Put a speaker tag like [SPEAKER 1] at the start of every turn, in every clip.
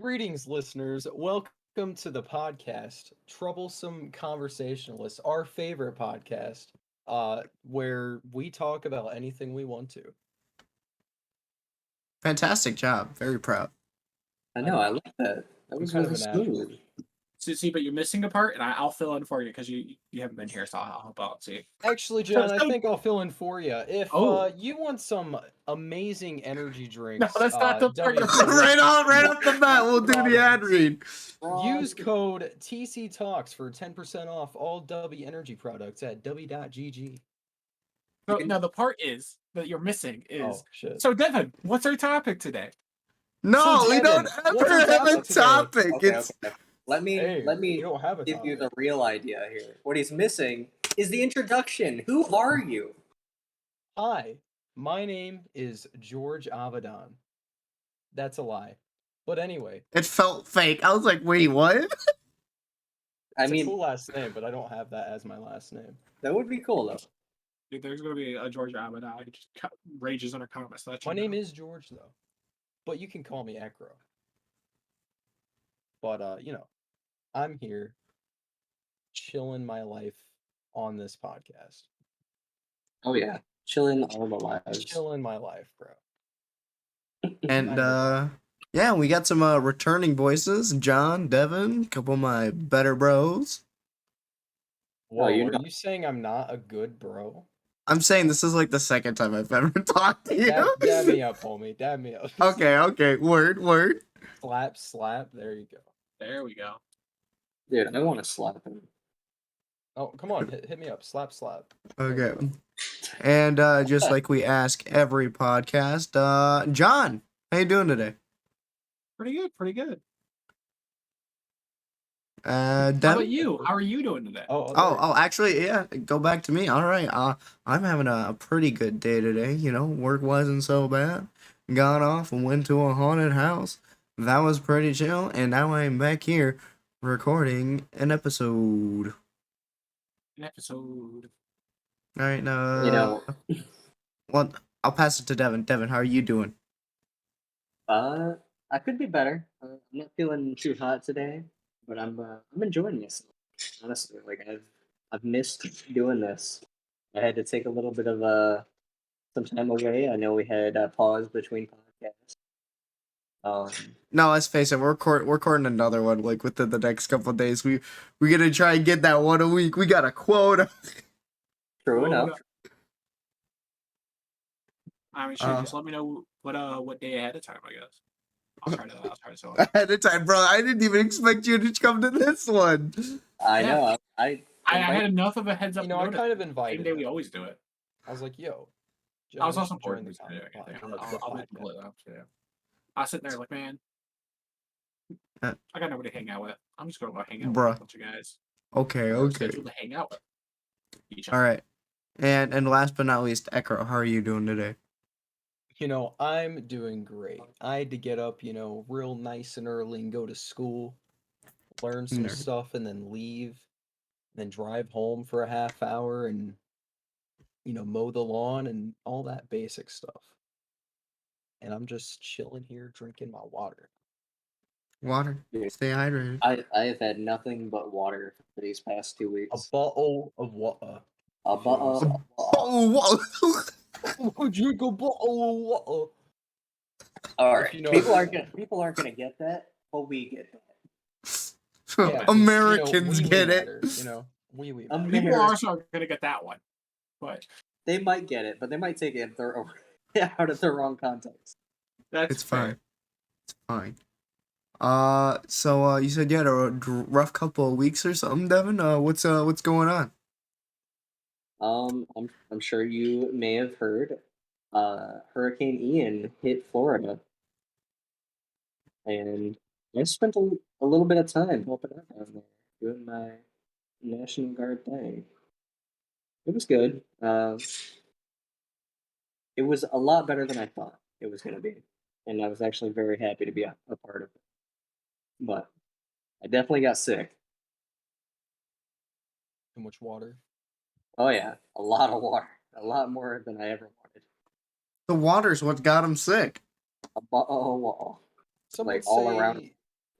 [SPEAKER 1] Greetings, listeners. Welcome to the podcast, Troublesome Conversationalists, our favorite podcast, where we talk about anything we want to.
[SPEAKER 2] Fantastic job. Very proud.
[SPEAKER 3] I know, I like that. That was
[SPEAKER 1] kind of
[SPEAKER 3] really
[SPEAKER 1] a natural.
[SPEAKER 3] smooth.
[SPEAKER 4] See, but you're missing a part, and I'll fill in for you because you haven't been here, so I'll help out. See,
[SPEAKER 1] Actually, John, I think I'll fill in for you. If
[SPEAKER 4] Oh.
[SPEAKER 1] you want some amazing energy
[SPEAKER 4] no,
[SPEAKER 1] drinks,
[SPEAKER 4] that's not the part. You're
[SPEAKER 2] right off the bat, we'll do the ad read.
[SPEAKER 1] Use code TC Talks for 10% off all W Energy products at w.gg.
[SPEAKER 4] No, the part is that you're missing is.
[SPEAKER 1] Oh, shit.
[SPEAKER 4] So, Devin, what's our topic today?
[SPEAKER 2] No,
[SPEAKER 1] So,
[SPEAKER 2] we don't
[SPEAKER 1] Devin, what's our
[SPEAKER 2] ever have a
[SPEAKER 1] topic today?
[SPEAKER 2] topic.
[SPEAKER 3] Okay.
[SPEAKER 2] It's
[SPEAKER 3] Let me
[SPEAKER 1] you don't have a
[SPEAKER 3] give you
[SPEAKER 1] topic.
[SPEAKER 3] the real idea here. What he's missing is the introduction. Who are you?
[SPEAKER 1] Hi, my name is George Avedon. That's a lie. But anyway,
[SPEAKER 2] it felt fake. I was like, wait, what?
[SPEAKER 1] it's
[SPEAKER 3] I
[SPEAKER 1] a
[SPEAKER 3] mean,
[SPEAKER 1] cool last name, but I don't have that as my last name.
[SPEAKER 3] that would be cool though.
[SPEAKER 4] Dude, there's gonna be a George Abbott who just rages in our comments. So
[SPEAKER 1] My name is George, though. But you can call me Acro. But, I'm here chilling my life on this podcast.
[SPEAKER 3] Oh yeah, chilling all the lives.
[SPEAKER 1] Chilling my life, bro.
[SPEAKER 2] And yeah, we got some returning voices. John, Devin, a couple of my better bros.
[SPEAKER 1] Whoa,
[SPEAKER 3] are
[SPEAKER 1] are you saying I'm not a good bro?
[SPEAKER 2] I'm saying this is like the second time I've ever talked to you.
[SPEAKER 1] Dab me up, homie. Dab me up.
[SPEAKER 2] Okay. Word.
[SPEAKER 1] Slap. There you go.
[SPEAKER 4] There we go.
[SPEAKER 3] Dude, I want to slap him.
[SPEAKER 1] Oh, come on. Hit me up. Slap.
[SPEAKER 2] Okay. And just like we ask every podcast, John, how you doing today?
[SPEAKER 4] Pretty good.
[SPEAKER 2] Devin?
[SPEAKER 4] How about you? How are you doing today?
[SPEAKER 2] Actually, yeah, go back to me. All right, I'm having a pretty good day today. You know, work wasn't so bad. Got off and went to a haunted house. That was pretty chill, and now I'm back here recording an episode.
[SPEAKER 4] All
[SPEAKER 2] right, well, I'll pass it to Devin. Devin, how are you doing?
[SPEAKER 3] I could be better. I'm not feeling too hot today, but I'm enjoying myself. Honestly, like I've missed doing this. I had to take a little bit of some time away. I know we had a pause between podcasts.
[SPEAKER 2] No, let's face it. We're recording another one like within the next couple of days. We're gonna try and get that one a week. We got a quota.
[SPEAKER 3] True enough.
[SPEAKER 4] I mean, sure. Just let me know what day ahead of time. I guess I'll try to sell it.
[SPEAKER 2] Ahead of time, bro. I didn't even expect you to come to this one.
[SPEAKER 3] I know. I
[SPEAKER 4] had enough of a heads up.
[SPEAKER 1] You know, I kind of invited.
[SPEAKER 4] Same day we always do it.
[SPEAKER 1] I was like, yo.
[SPEAKER 4] I was also bored
[SPEAKER 1] join
[SPEAKER 4] this
[SPEAKER 1] the
[SPEAKER 4] video.
[SPEAKER 1] podcast.
[SPEAKER 4] I'll be completely honest with you. I was sitting there like, man, I got nobody to hang out with. I'm just going to go hang out with a bunch of guys.
[SPEAKER 2] Okay.
[SPEAKER 4] Scheduled to hang out with each other.
[SPEAKER 2] All right. And last but not least, Ekro, how are you doing today?
[SPEAKER 1] You know, I'm doing great. I had to get up, real nice and early and go to school, learn some stuff, and then leave, and then drive home for a half hour and, mow the lawn and all that basic stuff. And I'm just chilling here drinking my water.
[SPEAKER 2] Water. Stay hydrated.
[SPEAKER 3] I have had nothing but water for these past 2 weeks.
[SPEAKER 1] A bottle of water.
[SPEAKER 3] A bottle.
[SPEAKER 1] Drink a bottle of water.
[SPEAKER 3] All right. People aren't gonna get that, but we get that.
[SPEAKER 1] Yeah,
[SPEAKER 2] Americans get
[SPEAKER 1] matters,
[SPEAKER 2] it.
[SPEAKER 1] We
[SPEAKER 4] People also are gonna get that one, but
[SPEAKER 3] they might get it, but they might take it out of the wrong context.
[SPEAKER 2] It's fine. It's fine. So you said you had a rough couple of weeks or something, Devin. What's going on?
[SPEAKER 3] I'm sure you may have heard. Hurricane Ian hit Florida, and I spent a little bit of time helping out down there, doing my National Guard thing. It was good. It was a lot better than I thought it was going to be, and I was actually very happy to be a part of it. But I definitely got sick.
[SPEAKER 1] Too much water.
[SPEAKER 3] Oh yeah, a lot of water. A lot more than I ever wanted.
[SPEAKER 2] The water's what got him sick.
[SPEAKER 3] A bottle of water.
[SPEAKER 1] Some would
[SPEAKER 3] all
[SPEAKER 1] say
[SPEAKER 3] around.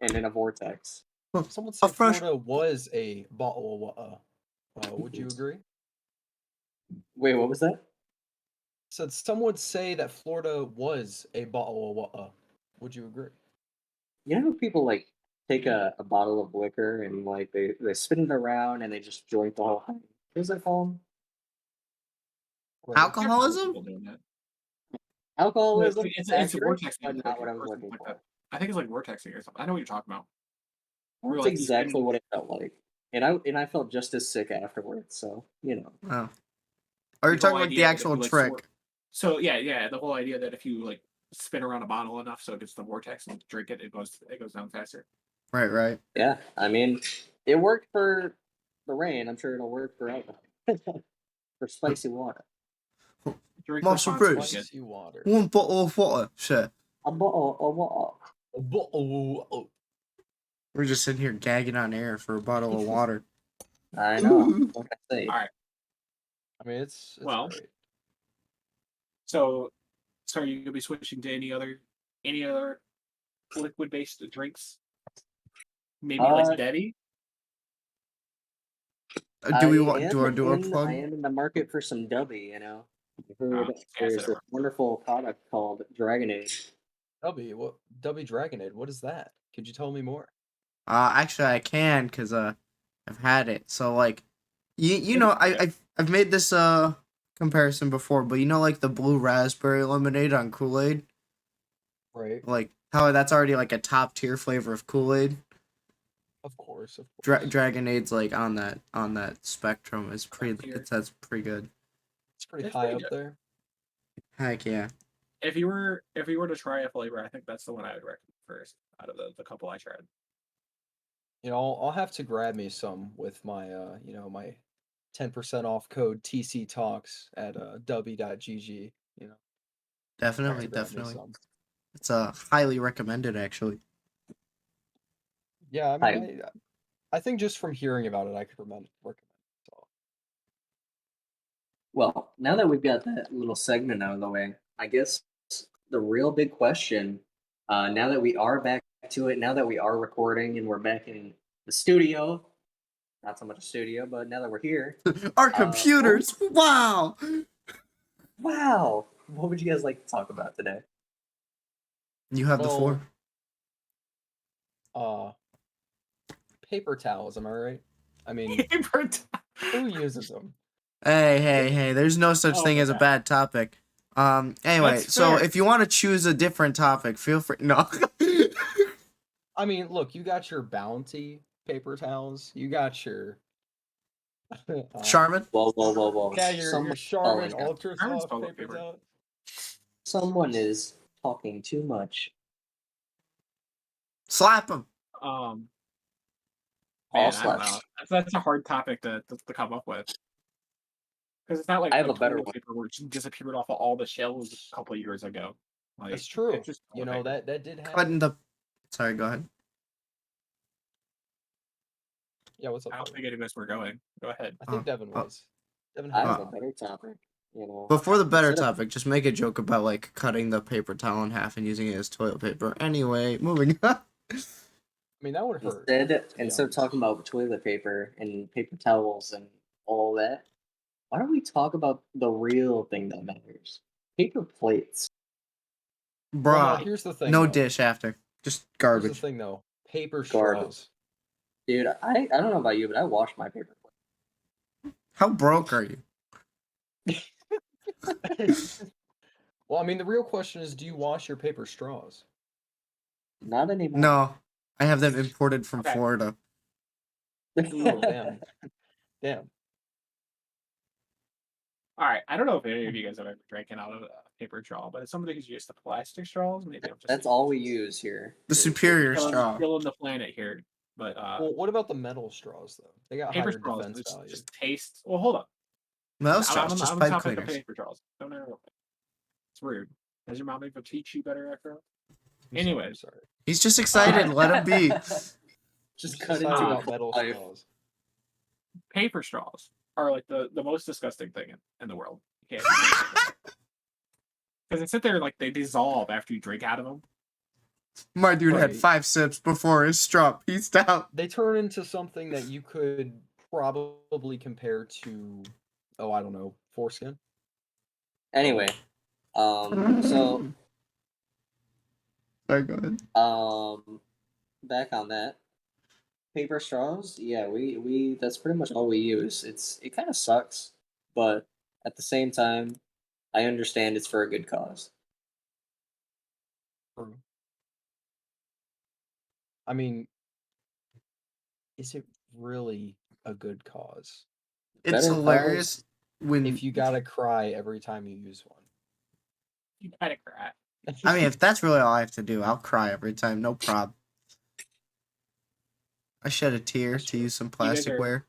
[SPEAKER 3] and in a vortex.
[SPEAKER 1] Someone
[SPEAKER 2] A
[SPEAKER 1] said
[SPEAKER 2] fresh.
[SPEAKER 1] Florida was a bottle of water. Would you agree?
[SPEAKER 3] Wait, what was that?
[SPEAKER 1] Said some would say that Florida was a bottle of water. Would you agree?
[SPEAKER 3] You know, people like take a bottle of liquor and like they spin it around and they just drink the whole thing. What is that called?
[SPEAKER 1] Right.
[SPEAKER 4] There's probably
[SPEAKER 2] Alcoholism?
[SPEAKER 4] people doing that.
[SPEAKER 3] Alcoholism?
[SPEAKER 4] It's a
[SPEAKER 3] Accurate,
[SPEAKER 4] vortexing,
[SPEAKER 3] but not what I was
[SPEAKER 4] or
[SPEAKER 3] looking
[SPEAKER 4] something like
[SPEAKER 3] for.
[SPEAKER 4] that. I think it's like vortexing or something. I know what you're talking about. Where
[SPEAKER 3] That's
[SPEAKER 4] like you
[SPEAKER 3] exactly
[SPEAKER 4] spin.
[SPEAKER 3] what it felt like. And I felt just as sick afterwards, so you know.
[SPEAKER 2] Oh. Are you
[SPEAKER 4] The whole
[SPEAKER 2] talking about the
[SPEAKER 4] idea that if
[SPEAKER 2] actual
[SPEAKER 4] you, like,
[SPEAKER 2] trick?
[SPEAKER 4] So yeah, the whole idea that if you like spin around a bottle enough so it gets the vortex and drink it, it goes down faster.
[SPEAKER 2] Right.
[SPEAKER 3] Yeah, I mean, it worked for the rain. I'm sure it'll work for alcohol. For spicy water.
[SPEAKER 4] Drink
[SPEAKER 2] Master
[SPEAKER 4] responsibly,
[SPEAKER 2] Bruce.
[SPEAKER 4] kid.
[SPEAKER 1] Spicy water.
[SPEAKER 2] One bottle of water, sir.
[SPEAKER 3] A bottle of water.
[SPEAKER 1] A bottle.
[SPEAKER 2] We're just sitting here gagging on air for a bottle of water.
[SPEAKER 3] I know. What can I say?
[SPEAKER 4] All right.
[SPEAKER 1] I mean, it's
[SPEAKER 4] Well,
[SPEAKER 1] great.
[SPEAKER 4] So are you gonna be switching to any other liquid based drinks? Maybe like Debbie.
[SPEAKER 2] Do we
[SPEAKER 3] I
[SPEAKER 2] want
[SPEAKER 3] am
[SPEAKER 2] do our
[SPEAKER 3] in
[SPEAKER 2] plug?
[SPEAKER 3] I am in the market for some Dubby, you know. I heard
[SPEAKER 4] Yeah, I
[SPEAKER 3] there's
[SPEAKER 4] said it
[SPEAKER 3] this
[SPEAKER 4] wrong.
[SPEAKER 3] wonderful product called Dragonade.
[SPEAKER 1] Dubby Dragonade, what is that? Could you tell me more?
[SPEAKER 2] Actually, I can because I've had it. So like, you know I've made this comparison before, but you know like the blue raspberry lemonade on Kool-Aid,
[SPEAKER 1] Right.
[SPEAKER 2] like how that's already like a top tier flavor of Kool-Aid.
[SPEAKER 1] Of course. It's
[SPEAKER 2] Dragonade's like on that spectrum. Is pretty. That's pretty good.
[SPEAKER 1] pretty
[SPEAKER 4] It's
[SPEAKER 1] high
[SPEAKER 4] pretty
[SPEAKER 1] up
[SPEAKER 4] good.
[SPEAKER 1] there.
[SPEAKER 2] Heck yeah.
[SPEAKER 4] If you were to try a flavor, I think that's the one I would recommend first out of the couple I tried.
[SPEAKER 1] You know, I'll have to grab me some with my my 10% off code TC Talks at dubby.gg, you know. I'll have
[SPEAKER 2] Definitely,
[SPEAKER 1] to grab me
[SPEAKER 2] definitely.
[SPEAKER 1] some.
[SPEAKER 2] It's highly recommended actually.
[SPEAKER 1] Yeah, I mean, I think just from hearing about it, I could recommend it. So.
[SPEAKER 3] Well, now that we've got that little segment out of the way, I guess the real big question, now that we are back to it, now that we are recording and we're back in the studio, not so much a studio, but now that we're here,
[SPEAKER 2] Our computers. Wow.
[SPEAKER 3] wow, what would you guys like to talk about today?
[SPEAKER 2] You have the floor.
[SPEAKER 1] Paper towels, am I right? I mean, who uses them?
[SPEAKER 2] Hey, there's no such thing as a bad topic. Anyway, so if you want to choose a different topic, feel free. No.
[SPEAKER 1] I mean, look, you got your Bounty paper towels. You got your
[SPEAKER 2] Charmin?
[SPEAKER 3] Whoa.
[SPEAKER 1] Yeah, your Charmin Ultra Soft paper towel.
[SPEAKER 3] Someone is talking too much.
[SPEAKER 2] Slap him.
[SPEAKER 4] Man, I don't know. That's a hard topic to come up with. Because it's not like
[SPEAKER 3] I have a better one.
[SPEAKER 4] paper which disappeared off of all the shelves a couple of years ago. Like,
[SPEAKER 1] That's true.
[SPEAKER 4] It's just
[SPEAKER 1] you know
[SPEAKER 4] paper.
[SPEAKER 1] that did happen.
[SPEAKER 2] Sorry, go ahead.
[SPEAKER 1] Yeah, what's up?
[SPEAKER 4] I don't think any of us were going. Go ahead.
[SPEAKER 1] I think Devin was. Devin
[SPEAKER 3] I have a better topic. You know.
[SPEAKER 2] Before the better topic, just make a joke about like cutting the paper towel in half and using it as toilet paper. Anyway, moving on.
[SPEAKER 1] I mean, that would hurt.
[SPEAKER 3] Instead of talking about toilet paper and paper towels and all that, why don't we talk about the real thing that matters? Paper plates.
[SPEAKER 2] Bruh.
[SPEAKER 1] Well, no, here's the thing.
[SPEAKER 2] No dish after. Just garbage.
[SPEAKER 1] Here's the thing, though. Paper straws.
[SPEAKER 3] Dude, I don't know about you, but I wash my paper plate.
[SPEAKER 2] How broke are you?
[SPEAKER 1] Well, I mean, the real question is, do you wash your paper straws?
[SPEAKER 3] Not anymore.
[SPEAKER 2] No. I have them imported from Florida.
[SPEAKER 1] Oh, damn.
[SPEAKER 4] All right, I don't know if any of you guys have ever drinking out of a paper straw, but if somebody who's used to plastic straws, maybe I'm just
[SPEAKER 3] That's all we use here.
[SPEAKER 2] The superior straw.
[SPEAKER 4] Killing the planet here. But
[SPEAKER 1] well, what about the metal straws though? They got
[SPEAKER 4] paper
[SPEAKER 1] higher
[SPEAKER 4] straws
[SPEAKER 1] defense value.
[SPEAKER 4] just taste. Well, hold up.
[SPEAKER 2] Metal straws, just pipe cleaners.
[SPEAKER 4] Paper straws. Don't ever. It's weird. Does your mom even teach you better after all? Anyways,
[SPEAKER 1] sorry.
[SPEAKER 2] He's just excited. Let him be.
[SPEAKER 3] Just cut into a
[SPEAKER 1] metal straws.
[SPEAKER 4] Paper straws are like the most disgusting thing in the world. Because they sit there like they dissolve after you drink out of them.
[SPEAKER 2] My dude had
[SPEAKER 1] Right.
[SPEAKER 2] 5 sips before his straw pieced out.
[SPEAKER 1] They turn into something that you could probably compare to, oh, I don't know, foreskin.
[SPEAKER 3] Anyway, so
[SPEAKER 2] Sorry, go ahead.
[SPEAKER 3] back on that. Paper straws, yeah, we that's pretty much all we use. It kind of sucks, but at the same time, I understand it's for a good cause.
[SPEAKER 1] True. I mean, is it really a good cause
[SPEAKER 2] It's
[SPEAKER 3] Better
[SPEAKER 2] hilarious when
[SPEAKER 1] if you gotta cry every time you use one?
[SPEAKER 4] You gotta cry.
[SPEAKER 2] I mean, if that's really all I have to do, I'll cry every time, no problem. I shed a tear
[SPEAKER 1] That's
[SPEAKER 2] to
[SPEAKER 1] true.
[SPEAKER 2] use some
[SPEAKER 4] You guys are.
[SPEAKER 2] plasticware.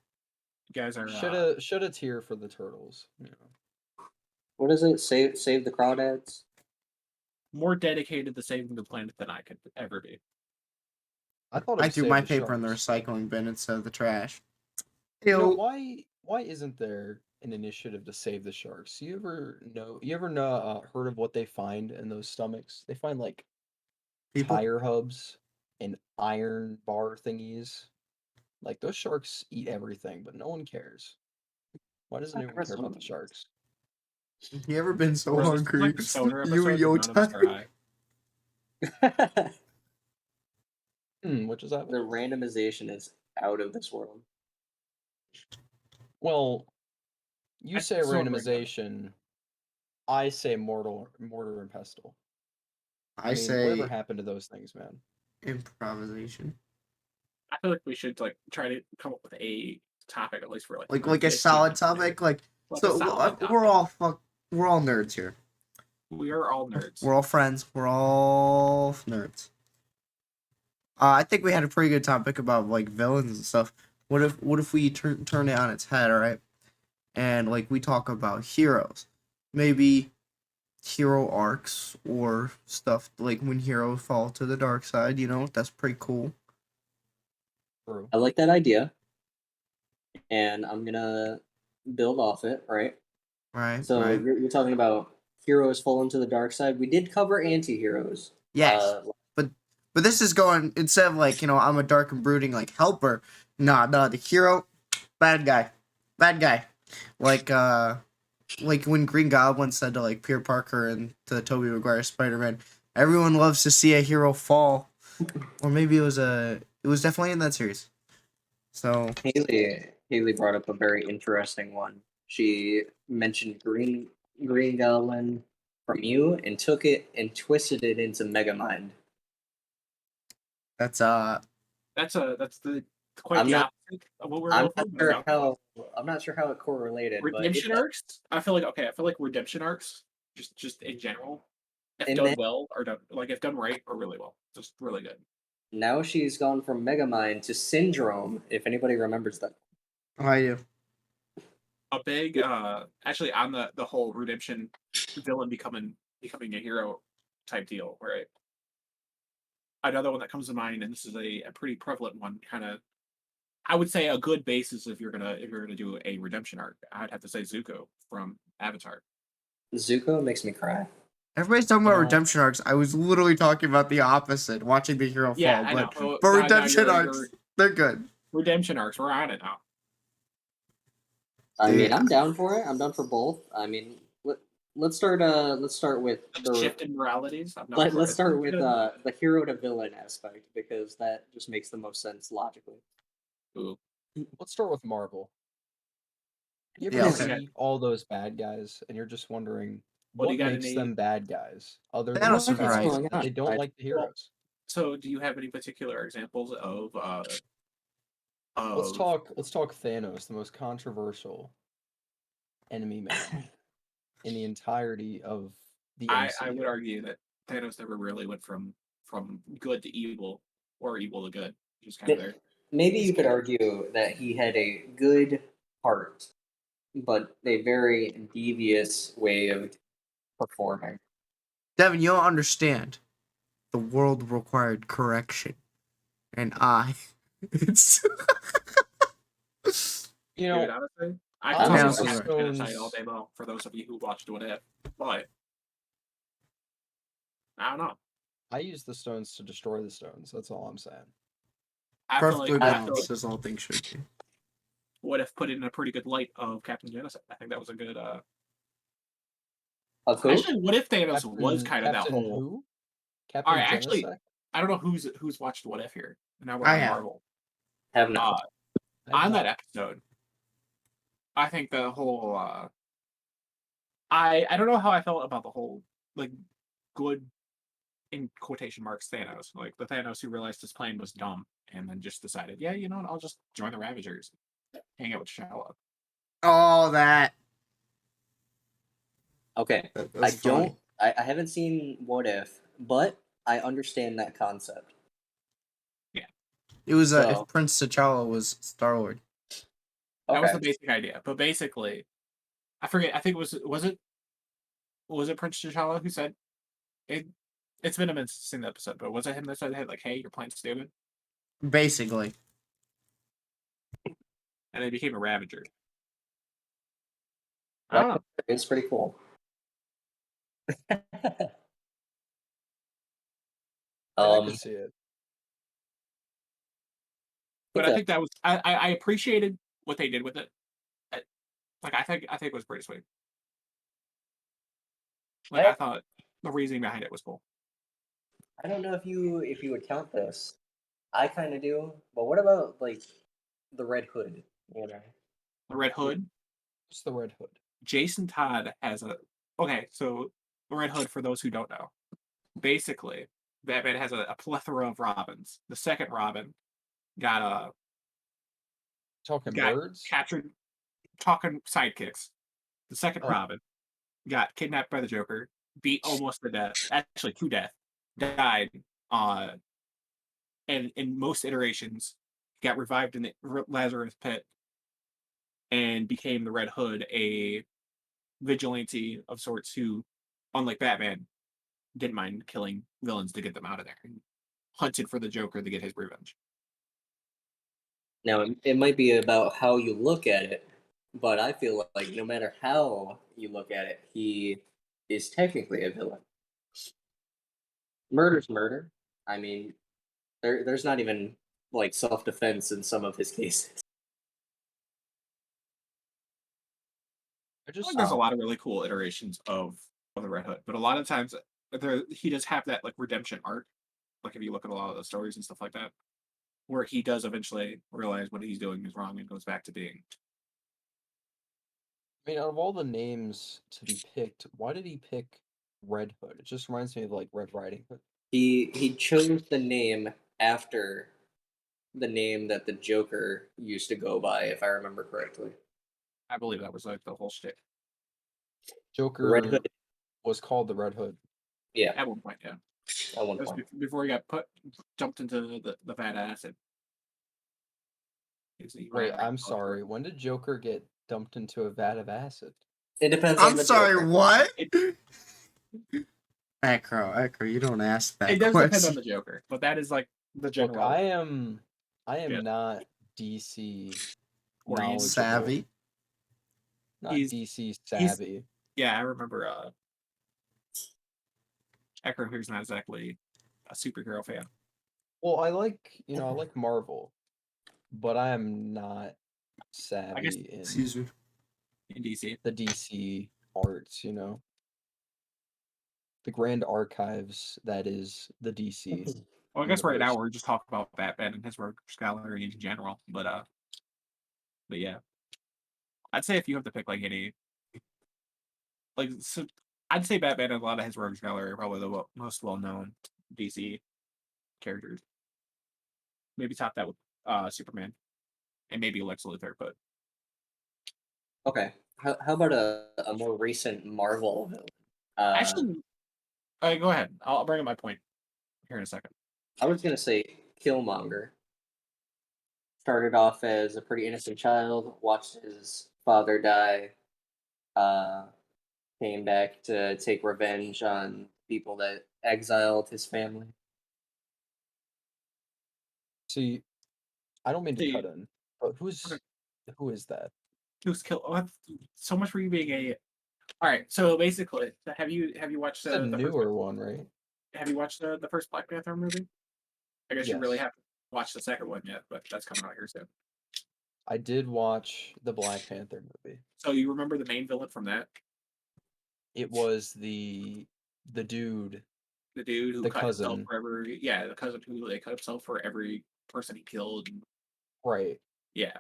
[SPEAKER 4] You guys are.
[SPEAKER 1] Shed a tear for the turtles. You know.
[SPEAKER 3] What is it? Save the crawdads.
[SPEAKER 4] More dedicated to saving the planet than I could ever be.
[SPEAKER 1] I thought it
[SPEAKER 2] I
[SPEAKER 1] was
[SPEAKER 2] threw
[SPEAKER 1] save
[SPEAKER 2] my
[SPEAKER 1] the
[SPEAKER 2] paper in the
[SPEAKER 1] sharks, but,
[SPEAKER 2] recycling bin instead of the trash.
[SPEAKER 1] You know,
[SPEAKER 2] Ew.
[SPEAKER 1] why isn't there an initiative to save the sharks? You ever know heard of what they find in those stomachs? They find like
[SPEAKER 2] People,
[SPEAKER 1] tire hubs and iron bar thingies. Like those sharks eat everything, but no one cares. Why doesn't anyone care about the sharks?
[SPEAKER 2] you ever been so
[SPEAKER 4] Was this
[SPEAKER 2] hungry?
[SPEAKER 4] like the stoner
[SPEAKER 2] You and
[SPEAKER 4] episode?
[SPEAKER 2] your
[SPEAKER 4] None of us are
[SPEAKER 2] time.
[SPEAKER 4] high.
[SPEAKER 1] Which is that?
[SPEAKER 3] The randomization is out of this world.
[SPEAKER 1] Well, you
[SPEAKER 4] I
[SPEAKER 1] say
[SPEAKER 4] just wanna bring it up.
[SPEAKER 1] randomization. I say mortar and pestle.
[SPEAKER 2] I
[SPEAKER 1] I mean, whatever
[SPEAKER 2] say
[SPEAKER 1] happened to those things, man?
[SPEAKER 2] improvisation.
[SPEAKER 4] I feel like we should like try to come up with a topic at least for like
[SPEAKER 2] Like a solid
[SPEAKER 4] predicting
[SPEAKER 2] topic. Like
[SPEAKER 4] a
[SPEAKER 2] so,
[SPEAKER 4] solid
[SPEAKER 2] we're
[SPEAKER 4] topic.
[SPEAKER 2] we're all nerds here.
[SPEAKER 4] We are all nerds.
[SPEAKER 2] We're all friends. We're all nerds. I think we had a pretty good topic about like villains and stuff. What if we turn it on its head, all right? And like we talk about heroes, maybe hero arcs or stuff like when heroes fall to the dark side. You know, that's pretty cool.
[SPEAKER 1] True.
[SPEAKER 3] I like that idea, and I'm gonna build off it. Right.
[SPEAKER 2] Right.
[SPEAKER 3] So
[SPEAKER 2] Right.
[SPEAKER 3] you're talking about heroes falling to the dark side. We did cover anti-heroes.
[SPEAKER 2] Yes. But this is going instead of like, you know, I'm a dark and brooding like helper. Nah, the hero, bad guy. Like when Green Goblin said to like Peter Parker and to Tobey Maguire Spider-Man, everyone loves to see a hero fall. Or maybe it was definitely in that series. So
[SPEAKER 3] Haley brought up a very interesting one. She mentioned Green Goblin from you and took it and twisted it into Megamind.
[SPEAKER 2] that's
[SPEAKER 4] That's quite
[SPEAKER 3] I'm
[SPEAKER 4] the
[SPEAKER 3] not
[SPEAKER 4] opposite of what we're
[SPEAKER 3] I'm
[SPEAKER 4] going
[SPEAKER 3] not
[SPEAKER 4] for.
[SPEAKER 3] sure how I'm not sure how it correlated, but
[SPEAKER 4] Redemption arcs. I feel like redemption arcs, just in general, if
[SPEAKER 3] and
[SPEAKER 4] done
[SPEAKER 3] then
[SPEAKER 4] well or done like if done right or really well, just really good.
[SPEAKER 3] now she's gone from Megamind to Syndrome. If anybody remembers that,
[SPEAKER 2] I do.
[SPEAKER 4] A big actually on the whole redemption villain becoming a hero type deal, right? Another one that comes to mind, and this is a pretty prevalent one, kind of I would say a good basis if you're gonna do a redemption arc. I'd have to say Zuko from Avatar.
[SPEAKER 3] Zuko makes me cry.
[SPEAKER 2] Everybody's talking
[SPEAKER 1] You
[SPEAKER 2] about
[SPEAKER 1] know,
[SPEAKER 2] redemption arcs. I was literally talking about the opposite, watching the hero
[SPEAKER 4] Yeah,
[SPEAKER 2] fall.
[SPEAKER 4] I know. Oh,
[SPEAKER 2] But
[SPEAKER 4] now
[SPEAKER 2] redemption arcs,
[SPEAKER 4] you're
[SPEAKER 2] they're good.
[SPEAKER 4] redemption arcs. We're on it now.
[SPEAKER 3] I mean,
[SPEAKER 2] Yeah.
[SPEAKER 3] I'm down for it. I'm down for both. I mean, let's start. Let's start with
[SPEAKER 4] Shift in moralities. I'm not
[SPEAKER 3] let's start with
[SPEAKER 4] good.
[SPEAKER 3] the hero to villain aspect because that just makes the most sense logically.
[SPEAKER 4] Ooh.
[SPEAKER 1] let's start with Marvel. You ever
[SPEAKER 2] Yeah, okay.
[SPEAKER 1] see all those bad guys, and you're just wondering
[SPEAKER 4] What do you
[SPEAKER 1] what
[SPEAKER 4] got
[SPEAKER 1] makes
[SPEAKER 4] any?
[SPEAKER 1] them bad guys, other than
[SPEAKER 2] Thanos
[SPEAKER 1] the
[SPEAKER 2] is
[SPEAKER 3] What's
[SPEAKER 2] right.
[SPEAKER 1] fact
[SPEAKER 3] going
[SPEAKER 1] that
[SPEAKER 3] on?
[SPEAKER 1] they don't like the
[SPEAKER 4] Well,
[SPEAKER 1] heroes?
[SPEAKER 4] so do you have any particular examples
[SPEAKER 1] Let's
[SPEAKER 4] of
[SPEAKER 1] talk. Let's talk Thanos, the most controversial enemy man in the entirety of the
[SPEAKER 4] I would
[SPEAKER 1] MCU.
[SPEAKER 4] argue that Thanos never really went from good to evil or evil to good. Just kind of there.
[SPEAKER 3] Maybe
[SPEAKER 1] He's
[SPEAKER 3] you could
[SPEAKER 1] good.
[SPEAKER 3] argue that he had a good heart, but a very devious way of performing.
[SPEAKER 2] Devin, you don't understand. The world required correction. And it's
[SPEAKER 1] You
[SPEAKER 4] Dude,
[SPEAKER 1] know,
[SPEAKER 4] honestly, I
[SPEAKER 3] I'm
[SPEAKER 4] can talk
[SPEAKER 2] Thanos
[SPEAKER 4] about
[SPEAKER 2] is
[SPEAKER 3] just
[SPEAKER 2] right.
[SPEAKER 4] genocide all day long for those of you who watched What If, but I don't know.
[SPEAKER 1] I use the stones to destroy the stones. That's all I'm saying.
[SPEAKER 4] I feel
[SPEAKER 2] Perfectly
[SPEAKER 4] like
[SPEAKER 2] balanced, as all things should be.
[SPEAKER 4] What If put it in a pretty good light of Captain Genocide. I think that was a good.
[SPEAKER 3] Of who?
[SPEAKER 4] Actually, What If Thanos was kind of that
[SPEAKER 1] Captain
[SPEAKER 4] whole.
[SPEAKER 1] who?
[SPEAKER 4] All
[SPEAKER 1] Captain
[SPEAKER 4] right, actually,
[SPEAKER 1] Genocide?
[SPEAKER 4] I don't know who's watched What If here. Now we're
[SPEAKER 2] I
[SPEAKER 4] on
[SPEAKER 2] have.
[SPEAKER 4] Marvel.
[SPEAKER 3] Have not.
[SPEAKER 1] I have
[SPEAKER 4] On that
[SPEAKER 1] not.
[SPEAKER 4] episode, I think the whole. I don't know how I felt about the whole like good in quotation marks Thanos, like the Thanos who realized his plan was dumb and then just decided, yeah, you know what, I'll just join the Ravagers, hang out with Shala.
[SPEAKER 2] Oh, that.
[SPEAKER 3] Okay.
[SPEAKER 2] That's funny.
[SPEAKER 3] I haven't seen What If, but I understand that concept.
[SPEAKER 4] Yeah,
[SPEAKER 2] It was
[SPEAKER 3] So-
[SPEAKER 2] if Prince T'Challa was Star-Lord.
[SPEAKER 4] that was
[SPEAKER 3] Okay.
[SPEAKER 4] the basic idea. But basically, I forget. I think was it Prince T'Challa who said it? It's been a minute since I've seen the episode, but was it him that said, "Hey, like, hey, your plan's stupid,"
[SPEAKER 2] Basically.
[SPEAKER 4] and he became a Ravager? I
[SPEAKER 3] That
[SPEAKER 4] don't know.
[SPEAKER 3] It's pretty cool.
[SPEAKER 1] I could see it.
[SPEAKER 4] But I think that was I appreciated what they did with it. Like I think it was pretty sweet. Like I thought the reasoning behind it was cool.
[SPEAKER 3] I don't know if you would count this. I kind of do, but what about like the Red Hood? You know,
[SPEAKER 4] The Red Hood.
[SPEAKER 1] What's the Red Hood?
[SPEAKER 4] Jason Todd has a okay. So the Red Hood, for those who don't know, basically Batman has a plethora of Robins. The second Robin got
[SPEAKER 1] Talking
[SPEAKER 4] got
[SPEAKER 1] birds?
[SPEAKER 4] captured, talking sidekicks. The second
[SPEAKER 1] Oh.
[SPEAKER 4] Robin got kidnapped by the Joker, beat almost to death, actually to death, died. And in most iterations, got revived in the Lazarus pit and became the Red Hood, a vigilante of sorts who, unlike Batman, didn't mind killing villains to get them out of there and hunted for the Joker to get his revenge.
[SPEAKER 3] now it might be about how you look at it, but I feel like no matter how you look at it, he is technically a villain. Murder's murder. I mean, there's not even like self-defense in some of his cases.
[SPEAKER 1] I
[SPEAKER 4] I feel
[SPEAKER 1] just
[SPEAKER 4] like there's a lot of really cool iterations of the Red Hood, but a lot of times he does have that like redemption arc. Like if you look at a lot of the stories and stuff like that, where he does eventually realize what he's doing is wrong and goes back to being.
[SPEAKER 1] I mean, out of all the names to be picked, why did he pick Red Hood? It just reminds me of like Red Riding Hood.
[SPEAKER 3] He chose the name after the name that the Joker used to go by, if I remember correctly.
[SPEAKER 4] I believe that was like the whole shtick
[SPEAKER 1] Joker
[SPEAKER 3] Red Hood.
[SPEAKER 1] was called the Red Hood.
[SPEAKER 3] Yeah,
[SPEAKER 4] at one point. Yeah,
[SPEAKER 3] at one
[SPEAKER 4] that was
[SPEAKER 3] point.
[SPEAKER 4] before he got jumped into the vat of acid.
[SPEAKER 1] Wait, I'm sorry. When did Joker get dumped into a vat of acid?
[SPEAKER 3] It depends on
[SPEAKER 2] I'm
[SPEAKER 3] the
[SPEAKER 2] sorry,
[SPEAKER 3] Joker.
[SPEAKER 2] what? Echo, you don't ask that
[SPEAKER 4] It does depend on
[SPEAKER 2] question.
[SPEAKER 4] the Joker, but that is like the
[SPEAKER 1] Look,
[SPEAKER 4] general.
[SPEAKER 1] I am
[SPEAKER 4] Yeah.
[SPEAKER 1] not DC
[SPEAKER 4] Or he's
[SPEAKER 1] knowledgeable.
[SPEAKER 2] Savvy.
[SPEAKER 1] Not
[SPEAKER 4] He's-
[SPEAKER 1] DC savvy.
[SPEAKER 4] Yeah, I remember. Echo here's not exactly a superhero fan.
[SPEAKER 1] Well, I like Marvel, but I am not savvy in
[SPEAKER 2] Excuse me.
[SPEAKER 4] In DC.
[SPEAKER 1] the DC arts, the grand archives that is the DC.
[SPEAKER 4] Well, I guess right now
[SPEAKER 1] universe.
[SPEAKER 4] we're just talking about Batman and his rogues gallery in general, but yeah, I'd say if you have to pick like any, like so, I'd say Batman and a lot of his rogues gallery are probably the most well-known DC characters. Maybe top that with Superman, and maybe Lex Luthor, but
[SPEAKER 3] Okay. How about a more recent Marvel villain?
[SPEAKER 4] actually, go ahead. I'll bring up my point here in a second.
[SPEAKER 3] I was gonna say Killmonger. Started off as a pretty innocent child, watched his father die, came back to take revenge on people that exiled his family.
[SPEAKER 1] See, I don't mean to
[SPEAKER 4] See,
[SPEAKER 1] cut in, but who is that?
[SPEAKER 4] Who's killed? Oh, so much for you being a. All right, so basically, have you watched
[SPEAKER 1] It's a
[SPEAKER 4] the first
[SPEAKER 1] newer one, right?
[SPEAKER 4] have you watched the first Black Panther movie? I guess you really
[SPEAKER 1] Yes.
[SPEAKER 4] haven't watched the second one yet, but that's coming out here soon.
[SPEAKER 1] I did watch the Black Panther movie.
[SPEAKER 4] So you remember the main villain from that?
[SPEAKER 1] It was the dude,
[SPEAKER 4] The dude who
[SPEAKER 1] the
[SPEAKER 4] cut himself
[SPEAKER 1] cousin.
[SPEAKER 4] for every the cousin who like cut himself for every person he killed.
[SPEAKER 1] Right.
[SPEAKER 4] Yeah,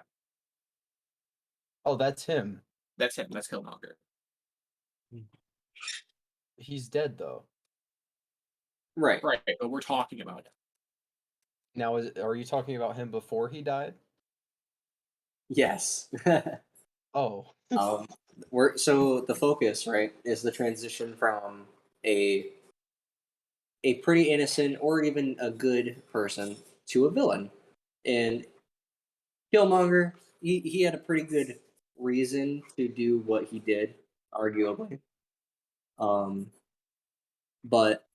[SPEAKER 1] Oh, that's him.
[SPEAKER 4] that's him. That's Killmonger.
[SPEAKER 1] He's dead though.
[SPEAKER 3] Right.
[SPEAKER 4] Right, but we're talking about him.
[SPEAKER 1] Now, are you talking about him before he died?
[SPEAKER 3] Yes.
[SPEAKER 1] Oh,
[SPEAKER 3] So the focus, right, is the transition from a a pretty innocent or even a good person to a villain. And Killmonger, he had a pretty good reason to do what he did, arguably. Um, but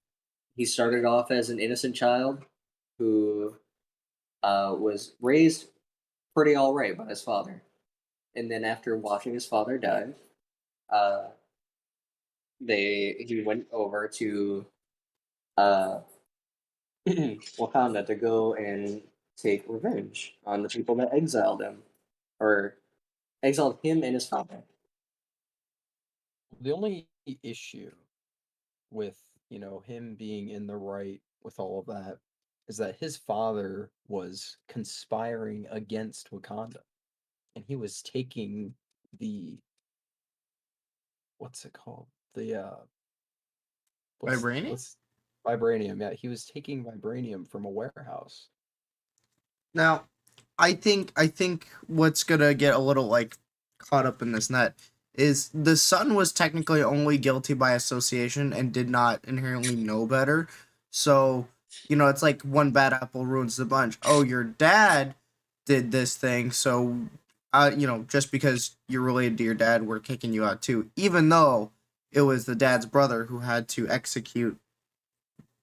[SPEAKER 3] he started off as an innocent child who was raised pretty all right by his father. And then after watching his father die, uh, he went over to uh, Wakanda to go and take revenge on the people that exiled him, or exiled him and his father.
[SPEAKER 1] the only issue with, him being in the right with all of that is that his father was conspiring against Wakanda, and he was taking the what's it called? The
[SPEAKER 2] Vibranium?
[SPEAKER 1] what's vibranium. Yeah, he was taking vibranium from a warehouse.
[SPEAKER 2] Now, I think what's gonna get a little like caught up in this net is the son was technically only guilty by association and did not inherently know better. So, it's like one bad apple ruins the bunch. Oh, your dad did this thing, so just because you're related to your dad, we're kicking you out too. Even though it was the dad's brother who had to execute,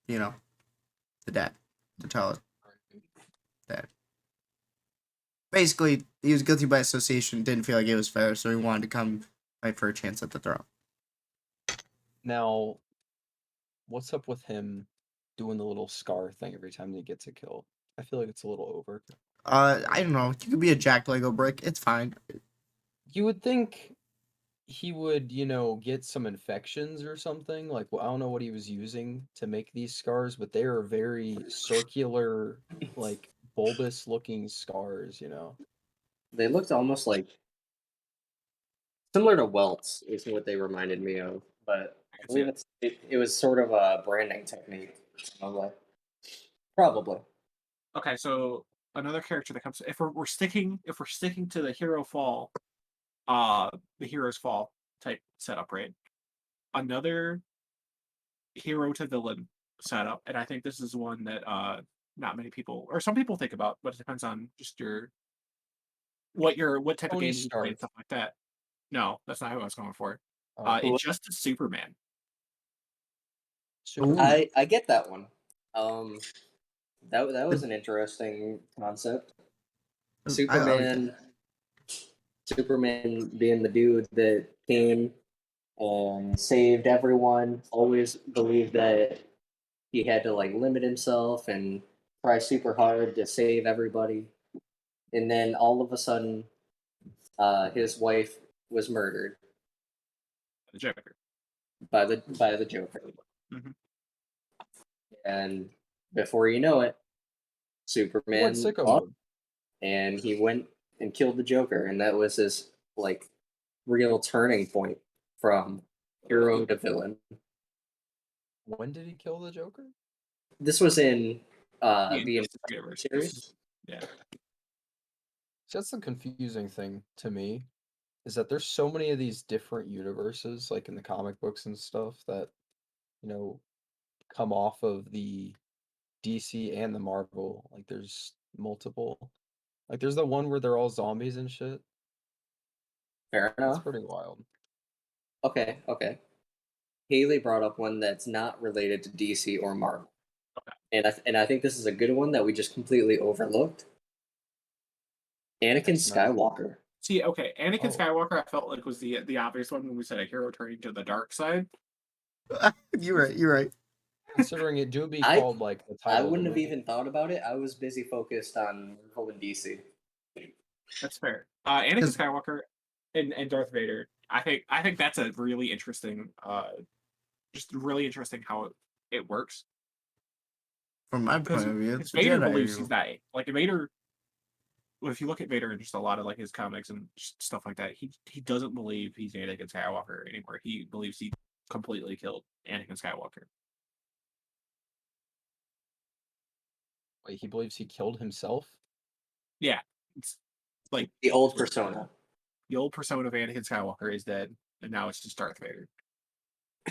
[SPEAKER 2] the dad to tell it that. Basically, he was guilty by association, didn't feel like it was fair, so he wanted to come fight for a chance at the throne.
[SPEAKER 1] Now, what's up with him doing the little scar thing every time he gets a kill? I feel like it's a little over.
[SPEAKER 2] I don't know. You could be a jacked Lego brick. It's fine.
[SPEAKER 1] You would think he would, get some infections or something. Like, well, I don't know what he was using to make these scars, but they are very circular, like bulbous looking scars.
[SPEAKER 3] They looked almost like similar to welts, is what they reminded me of. But
[SPEAKER 4] I
[SPEAKER 3] I
[SPEAKER 4] can see
[SPEAKER 3] believe
[SPEAKER 4] it.
[SPEAKER 3] it was sort of a branding technique. Probably.
[SPEAKER 4] Okay, so another character that comes we're sticking to the the hero's fall type setup, right? Another hero to villain setup, and I think this is one that not many people or some people think about, but it depends on just what type of
[SPEAKER 1] Tony
[SPEAKER 4] game you play and
[SPEAKER 1] Stark.
[SPEAKER 4] stuff like that. No, that's not who I was going for.
[SPEAKER 1] Oh,
[SPEAKER 3] Who-
[SPEAKER 4] Injustice Superman.
[SPEAKER 2] Ooh.
[SPEAKER 1] Superman.
[SPEAKER 3] I get that one. Um, that was an interesting concept.
[SPEAKER 2] I like that.
[SPEAKER 3] Superman being the dude that came and saved everyone. Always believed that he had to like limit himself and try super hard to save everybody. And then all of a sudden, his wife was murdered
[SPEAKER 4] The Joker.
[SPEAKER 3] by the Joker.
[SPEAKER 4] Mhm.
[SPEAKER 3] And before you know it,
[SPEAKER 1] He went
[SPEAKER 3] Superman
[SPEAKER 1] sicko
[SPEAKER 3] up
[SPEAKER 1] mode.
[SPEAKER 3] and he went and killed the Joker, and that was his like real turning point from hero to villain.
[SPEAKER 1] When did he kill the Joker?
[SPEAKER 3] This was in
[SPEAKER 4] The
[SPEAKER 3] the
[SPEAKER 4] Injustice universe.
[SPEAKER 3] series.
[SPEAKER 4] Yeah.
[SPEAKER 1] See, that's the confusing thing to me, is that there's so many of these different universes, like in the comic books and stuff, that, you know, come off of the DC and the Marvel. Like there's multiple. Like there's the one where they're all zombies and shit.
[SPEAKER 3] Fair
[SPEAKER 1] That's
[SPEAKER 3] enough.
[SPEAKER 1] pretty wild.
[SPEAKER 3] Okay. Haley brought up one that's not related to DC or Marvel, and I think this is a good one that we just completely overlooked. Anakin
[SPEAKER 1] X-Men.
[SPEAKER 3] Skywalker.
[SPEAKER 4] See, okay, Anakin
[SPEAKER 1] Oh.
[SPEAKER 4] Skywalker, I felt like was the obvious one when we said a hero turning to the dark side.
[SPEAKER 2] You're right.
[SPEAKER 1] Considering it do be
[SPEAKER 3] I
[SPEAKER 1] called like the
[SPEAKER 3] I
[SPEAKER 1] title of the
[SPEAKER 3] wouldn't have
[SPEAKER 1] movie.
[SPEAKER 3] even thought about it. I was busy focused on Marvel and DC.
[SPEAKER 4] That's fair. Anakin
[SPEAKER 2] 'Cause
[SPEAKER 4] Skywalker and Darth Vader. I think that's a really interesting, just really interesting how it works.
[SPEAKER 2] from my
[SPEAKER 4] Because
[SPEAKER 2] point of view, it's the
[SPEAKER 4] Vader
[SPEAKER 2] Jedi
[SPEAKER 4] believes he's
[SPEAKER 2] rule.
[SPEAKER 4] that like Vader. Well, if you look at Vader and just a lot of like his comics and stuff like that, he doesn't believe he's Anakin Skywalker anymore. He believes he completely killed Anakin Skywalker.
[SPEAKER 1] Wait, he believes he killed himself?
[SPEAKER 4] Yeah, it's like
[SPEAKER 3] The old persona.
[SPEAKER 4] the old persona of Anakin Skywalker is dead, and now it's just Darth Vader.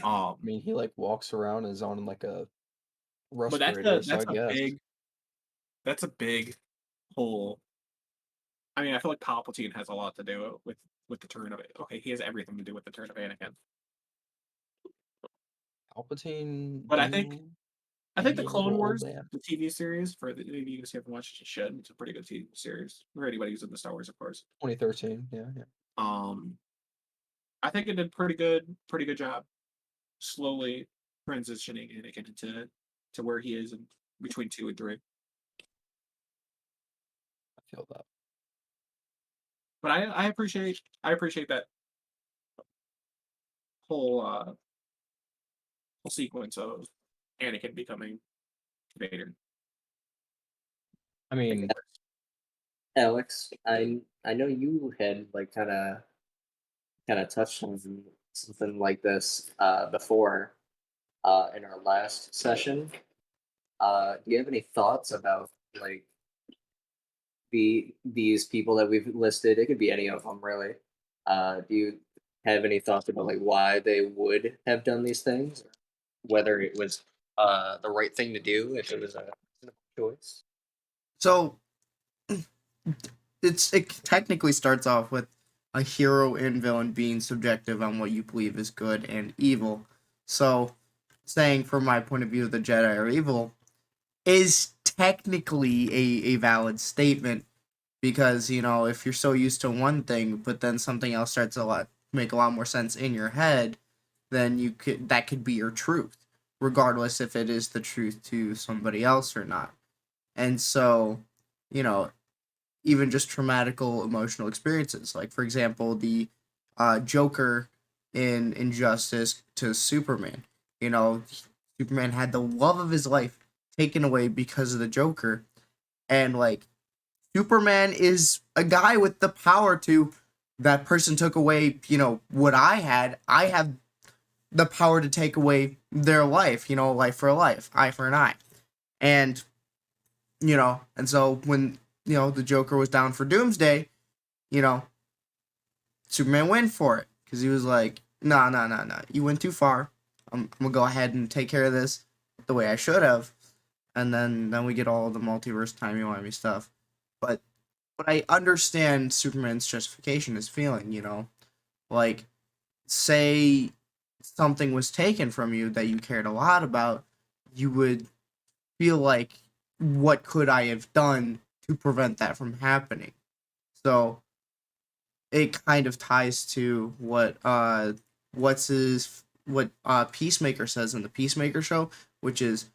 [SPEAKER 1] I mean, he like walks around and is on like a
[SPEAKER 4] But
[SPEAKER 1] respirator, so I
[SPEAKER 4] that's a
[SPEAKER 1] guess.
[SPEAKER 4] big whole. I mean, I feel like Palpatine has a lot to do with the turn of it. Okay, he has everything to do with the turn of Anakin.
[SPEAKER 1] Palpatine
[SPEAKER 4] But
[SPEAKER 1] do
[SPEAKER 4] I think the
[SPEAKER 1] be a little
[SPEAKER 4] Clone
[SPEAKER 1] old
[SPEAKER 4] Wars,
[SPEAKER 1] man.
[SPEAKER 4] the TV series, for the any of you guys who haven't watched it, you should. It's a pretty good TV series. For anybody who's into Star Wars, of course.
[SPEAKER 1] 2013, yeah.
[SPEAKER 4] Um, I think it did pretty good job, slowly transitioning Anakin to where he is in between 2 and 3.
[SPEAKER 1] I feel that.
[SPEAKER 4] But I appreciate that whole whole sequence of Anakin becoming Vader.
[SPEAKER 1] I mean,
[SPEAKER 3] Alex, I know you had like kind of touched on something like this before in our last session. Do you have any thoughts about like these people that we've listed? It could be any of them, really. Do you have any thoughts about like why they would have done these things, whether it was the right thing to do, if it was a reasonable choice?
[SPEAKER 2] So it technically starts off with a hero and villain being subjective on what you believe is good and evil. So saying from my point of view the Jedi are evil is technically a valid statement because if you're so used to one thing but then something else starts make a lot more sense in your head, then that could be your truth regardless if it is the truth to somebody else or not. And so you know even just traumatical emotional experiences. Like, for example, the Joker in Injustice to Superman. Superman had the love of his life taken away because of the Joker. And, like, Superman is a guy with the power to, that person took away, what I had. I have the power to take away their life, life for a life, eye for an eye. And, and so when the Joker was down for Doomsday, you know, Superman went for it because he was like, nah, you went too far. I'm gonna go ahead and take care of this the way I should have, and then we get all the multiverse timey-wimey stuff. But I understand Superman's justification, his feeling, like say something was taken from you that you cared a lot about, you would feel like, what could I have done to prevent that from happening? So it kind of ties to what Peacemaker says in the Peacemaker show, which is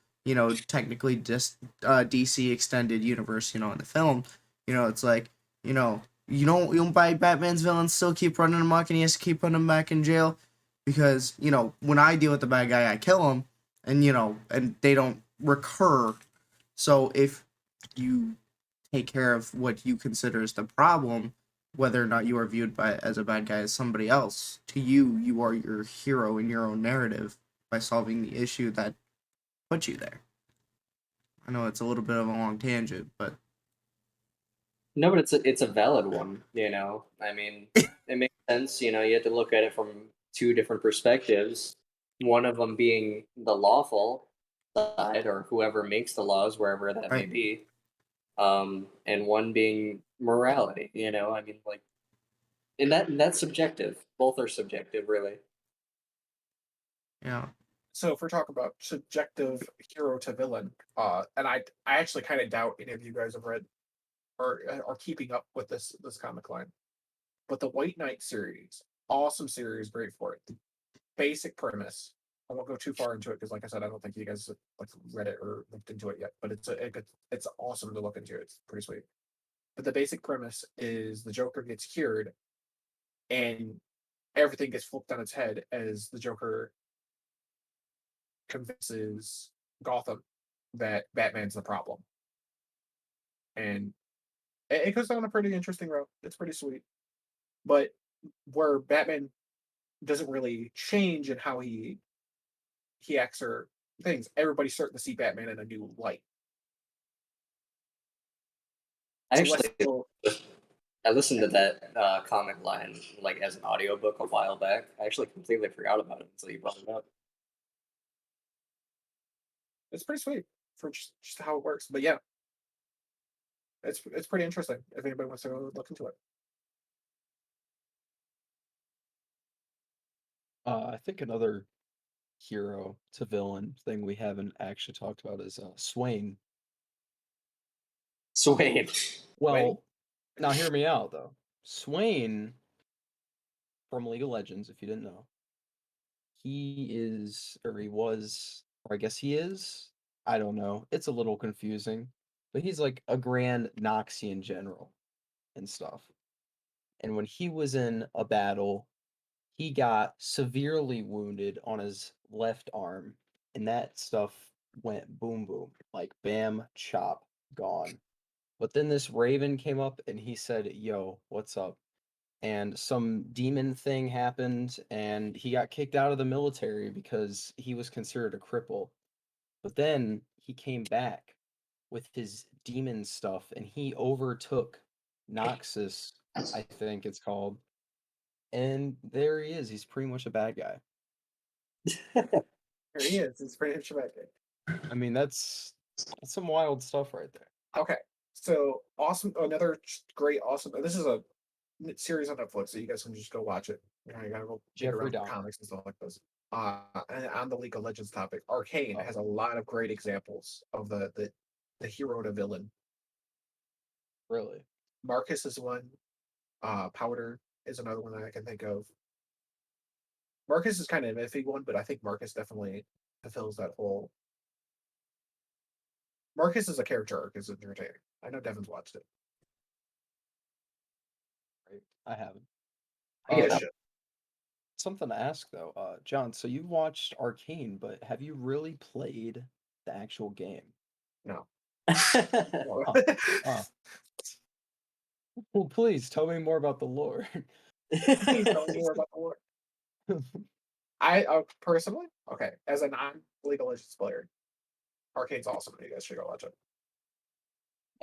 [SPEAKER 2] technically just DC extended universe, in the film. It's like you don't buy Batman's villains still keep running amok and he has to keep putting them back in jail because when I deal with the bad guy I kill him and and they don't recur. So if you take care of what you consider is the problem, whether or not you are viewed as a bad guy as somebody else, to you, you are your hero in your own narrative by solving the issue that put you there. I know it's a little bit of a long tangent, but
[SPEAKER 3] No, but it's a valid one. I mean, it makes sense. You have to look at it from two different perspectives. One of them being the lawful side, or whoever makes the laws, wherever that may
[SPEAKER 2] right,
[SPEAKER 3] be, and one being morality. I mean, like, and that's subjective. Both are subjective, really.
[SPEAKER 2] yeah,
[SPEAKER 4] So if we're talking about subjective hero to villain, and I actually kind of doubt any of you guys have read or are keeping up with this comic line, but the White Knight series, awesome series, great for it. The basic premise: I won't go too far into it because, like I said, I don't think you guys like read it or looked into it yet. But it's awesome to look into. It's pretty sweet. But the basic premise is the Joker gets cured, and everything gets flipped on its head as the Joker convinces Gotham that Batman's the problem, and it goes down a pretty interesting road. It's pretty sweet, but where Batman doesn't really change in how he acts or things, everybody's starting to see Batman in a new light.
[SPEAKER 3] I
[SPEAKER 4] So less
[SPEAKER 3] actually
[SPEAKER 4] so,
[SPEAKER 3] I listened to that comic line like as an audiobook a while back. I actually completely forgot about it until you brought it up.
[SPEAKER 4] it's pretty sweet for just how it works. But yeah, it's pretty interesting if anybody wants to go look into it.
[SPEAKER 1] I think another hero to villain thing we haven't actually talked about is Swain.
[SPEAKER 3] Swain.
[SPEAKER 1] Well, now hear me out though. Swain from League of Legends, if you didn't know, he is, or he was, or I guess he is. I don't know. It's a little confusing, but he's like a Grand Noxian general and stuff. And when he was in a battle, he got severely wounded on his left arm, and that stuff went boom boom, like bam, chop, gone. But then this Raven came up and he said, "Yo, what's up?" And some demon thing happened, and he got kicked out of the military because he was considered a cripple. But then he came back with his demon stuff, and he overtook Noxus, I think it's called. And there he is. He's pretty much a bad guy.
[SPEAKER 4] Here he is. It's pretty interesting.
[SPEAKER 1] I mean, that's some wild stuff right there.
[SPEAKER 4] Okay, so awesome. Another great awesome. This is a series on Netflix, so you guys can just go watch it. You gotta go dig
[SPEAKER 1] Jeffrey
[SPEAKER 4] around for
[SPEAKER 1] Dahmer.
[SPEAKER 4] comics and stuff like this. And on the League of Legends topic, Arcane
[SPEAKER 1] Oh.
[SPEAKER 4] has a lot of great examples of the hero to villain.
[SPEAKER 1] Really?
[SPEAKER 4] Marcus is one. Powder is another one that I can think of. Marcus is kind of an iffy one, but I think Marcus definitely fulfills that whole. Marcus is a character arc is entertaining. I know Devin's watched it.
[SPEAKER 1] Right. I haven't.
[SPEAKER 3] I get
[SPEAKER 4] Good
[SPEAKER 3] that.
[SPEAKER 4] shit.
[SPEAKER 1] Something to ask though, John. So you watched Arcane, but have you really played the actual game?
[SPEAKER 4] No.
[SPEAKER 1] Oh, oh. Well, please tell me more about the lore.
[SPEAKER 4] Please tell me more about the lore. I personally, okay, as a non-League of Legends player, Arcane's awesome. You guys should go watch it.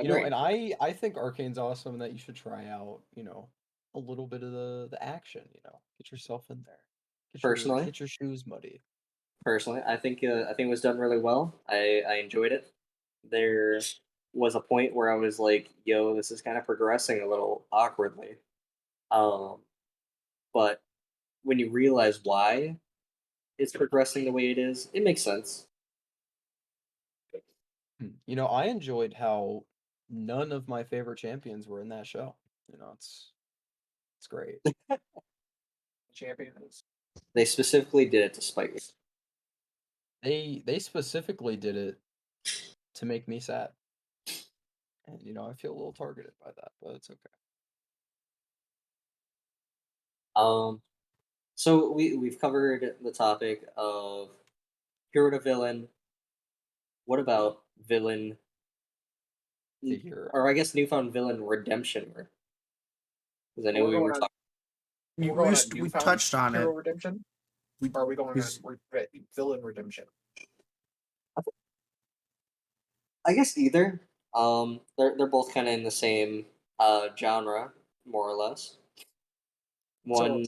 [SPEAKER 1] You know,
[SPEAKER 3] Agreed.
[SPEAKER 1] and I think Arcane's awesome and that you should try out, a little bit of the action, Get yourself in there.
[SPEAKER 3] Personally?
[SPEAKER 1] Get your shoes muddy.
[SPEAKER 3] Personally, I think it was done really well. I enjoyed it. There was a point where I was like, "Yo, this is kind of progressing a little awkwardly." But when you realize why it's progressing the way it is, it makes sense.
[SPEAKER 1] I enjoyed how none of my favorite champions were in that show. It's great.
[SPEAKER 4] Champions.
[SPEAKER 3] They specifically did it to spite me.
[SPEAKER 1] They specifically did it to make me sad. And I feel a little targeted by that, but it's okay.
[SPEAKER 3] So we've covered the topic of hero to villain. What about villain,
[SPEAKER 1] To hear
[SPEAKER 3] or I guess newfound villain redemption? Because I know
[SPEAKER 4] We're
[SPEAKER 3] we
[SPEAKER 4] going
[SPEAKER 3] were
[SPEAKER 4] on.
[SPEAKER 3] talking.
[SPEAKER 4] We're going on
[SPEAKER 2] We
[SPEAKER 4] newfound
[SPEAKER 2] touched on
[SPEAKER 4] hero
[SPEAKER 2] it.
[SPEAKER 4] redemption.
[SPEAKER 2] We,
[SPEAKER 4] Or are we going on
[SPEAKER 2] he's-
[SPEAKER 4] villain redemption?
[SPEAKER 3] I guess either. They're both kind of in the same genre, more or less.
[SPEAKER 4] So
[SPEAKER 3] One,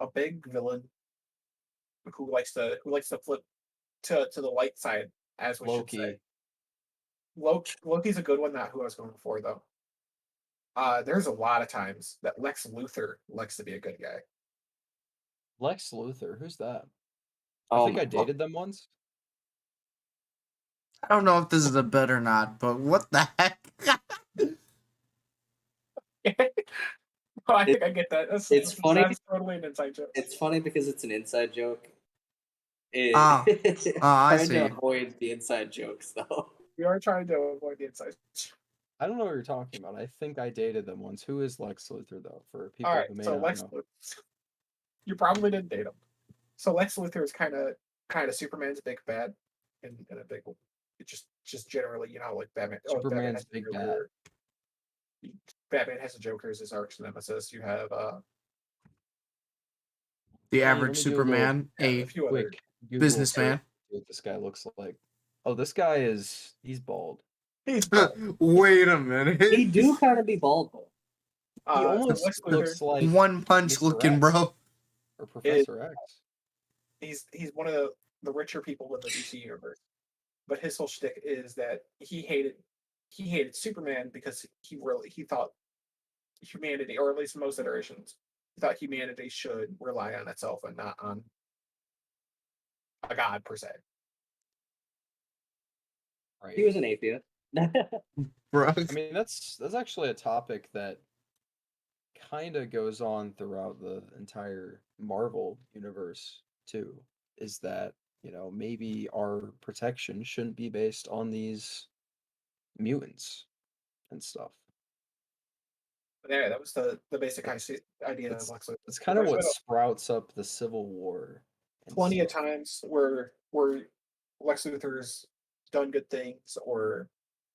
[SPEAKER 4] a big villain who likes to flip to the light side, as we should say.
[SPEAKER 1] Loki.
[SPEAKER 4] Loki's a good one. Not who I was going for though. There's a lot of times that Lex Luthor likes to be a good guy.
[SPEAKER 1] Lex Luthor, who's that?
[SPEAKER 3] oh
[SPEAKER 1] I think
[SPEAKER 3] my
[SPEAKER 1] I
[SPEAKER 3] God.
[SPEAKER 1] dated them once.
[SPEAKER 2] I don't know if this is a bet or not, but what the heck?
[SPEAKER 4] I think I get that. That's
[SPEAKER 3] It's funny.
[SPEAKER 4] That's totally an inside joke.
[SPEAKER 3] It's funny because it's an inside joke,
[SPEAKER 2] Ah. I
[SPEAKER 3] trying to
[SPEAKER 2] see.
[SPEAKER 3] avoid the inside jokes though.
[SPEAKER 4] We are trying to avoid the insights.
[SPEAKER 1] I don't know what you're talking about. I think I dated them once. Who is Lex Luthor though? For people
[SPEAKER 4] All right,
[SPEAKER 1] who may
[SPEAKER 4] so
[SPEAKER 1] not
[SPEAKER 4] Lex
[SPEAKER 1] know.
[SPEAKER 4] Luthor. You probably didn't date him. So Lex Luthor is kind of Superman's big bad, and a big. It's just generally, like Batman. Oh, Batman
[SPEAKER 1] Superman's
[SPEAKER 4] has the
[SPEAKER 1] big bad.
[SPEAKER 4] Joker. Batman has the Joker as his arch nemesis. You have
[SPEAKER 2] The
[SPEAKER 1] Let
[SPEAKER 2] average
[SPEAKER 1] me do a little
[SPEAKER 2] Superman,
[SPEAKER 4] a
[SPEAKER 2] a
[SPEAKER 4] few other.
[SPEAKER 1] quick Google
[SPEAKER 2] businessman.
[SPEAKER 1] search to see what this guy looks like. Oh, this guy he's bald.
[SPEAKER 4] He's bald.
[SPEAKER 2] Wait a
[SPEAKER 3] He
[SPEAKER 2] minute.
[SPEAKER 3] do kind of be bald though.
[SPEAKER 1] He
[SPEAKER 4] So
[SPEAKER 1] almost
[SPEAKER 4] Lex Luthor
[SPEAKER 1] looks like
[SPEAKER 2] One Punch
[SPEAKER 1] Mr.
[SPEAKER 2] looking,
[SPEAKER 1] X
[SPEAKER 2] bro.
[SPEAKER 1] or Professor X.
[SPEAKER 4] he's one of the richer people in the DC universe, but his whole shtick is that he hated Superman because he thought humanity, or at least most iterations, he thought humanity should rely on itself and not on a god per se.
[SPEAKER 1] Right.
[SPEAKER 3] He was an atheist.
[SPEAKER 2] Bro.
[SPEAKER 1] I mean, that's actually a topic that kind of goes on throughout the entire Marvel universe too. Is that, maybe our protection shouldn't be based on these mutants and stuff.
[SPEAKER 4] But yeah, that was the basic idea of
[SPEAKER 1] It's
[SPEAKER 4] Lex Luthor.
[SPEAKER 1] it's kind of
[SPEAKER 4] There's
[SPEAKER 1] what
[SPEAKER 4] been
[SPEAKER 1] sprouts up the Civil War and
[SPEAKER 4] plenty of
[SPEAKER 1] stuff.
[SPEAKER 4] times where Lex Luthor's done good things or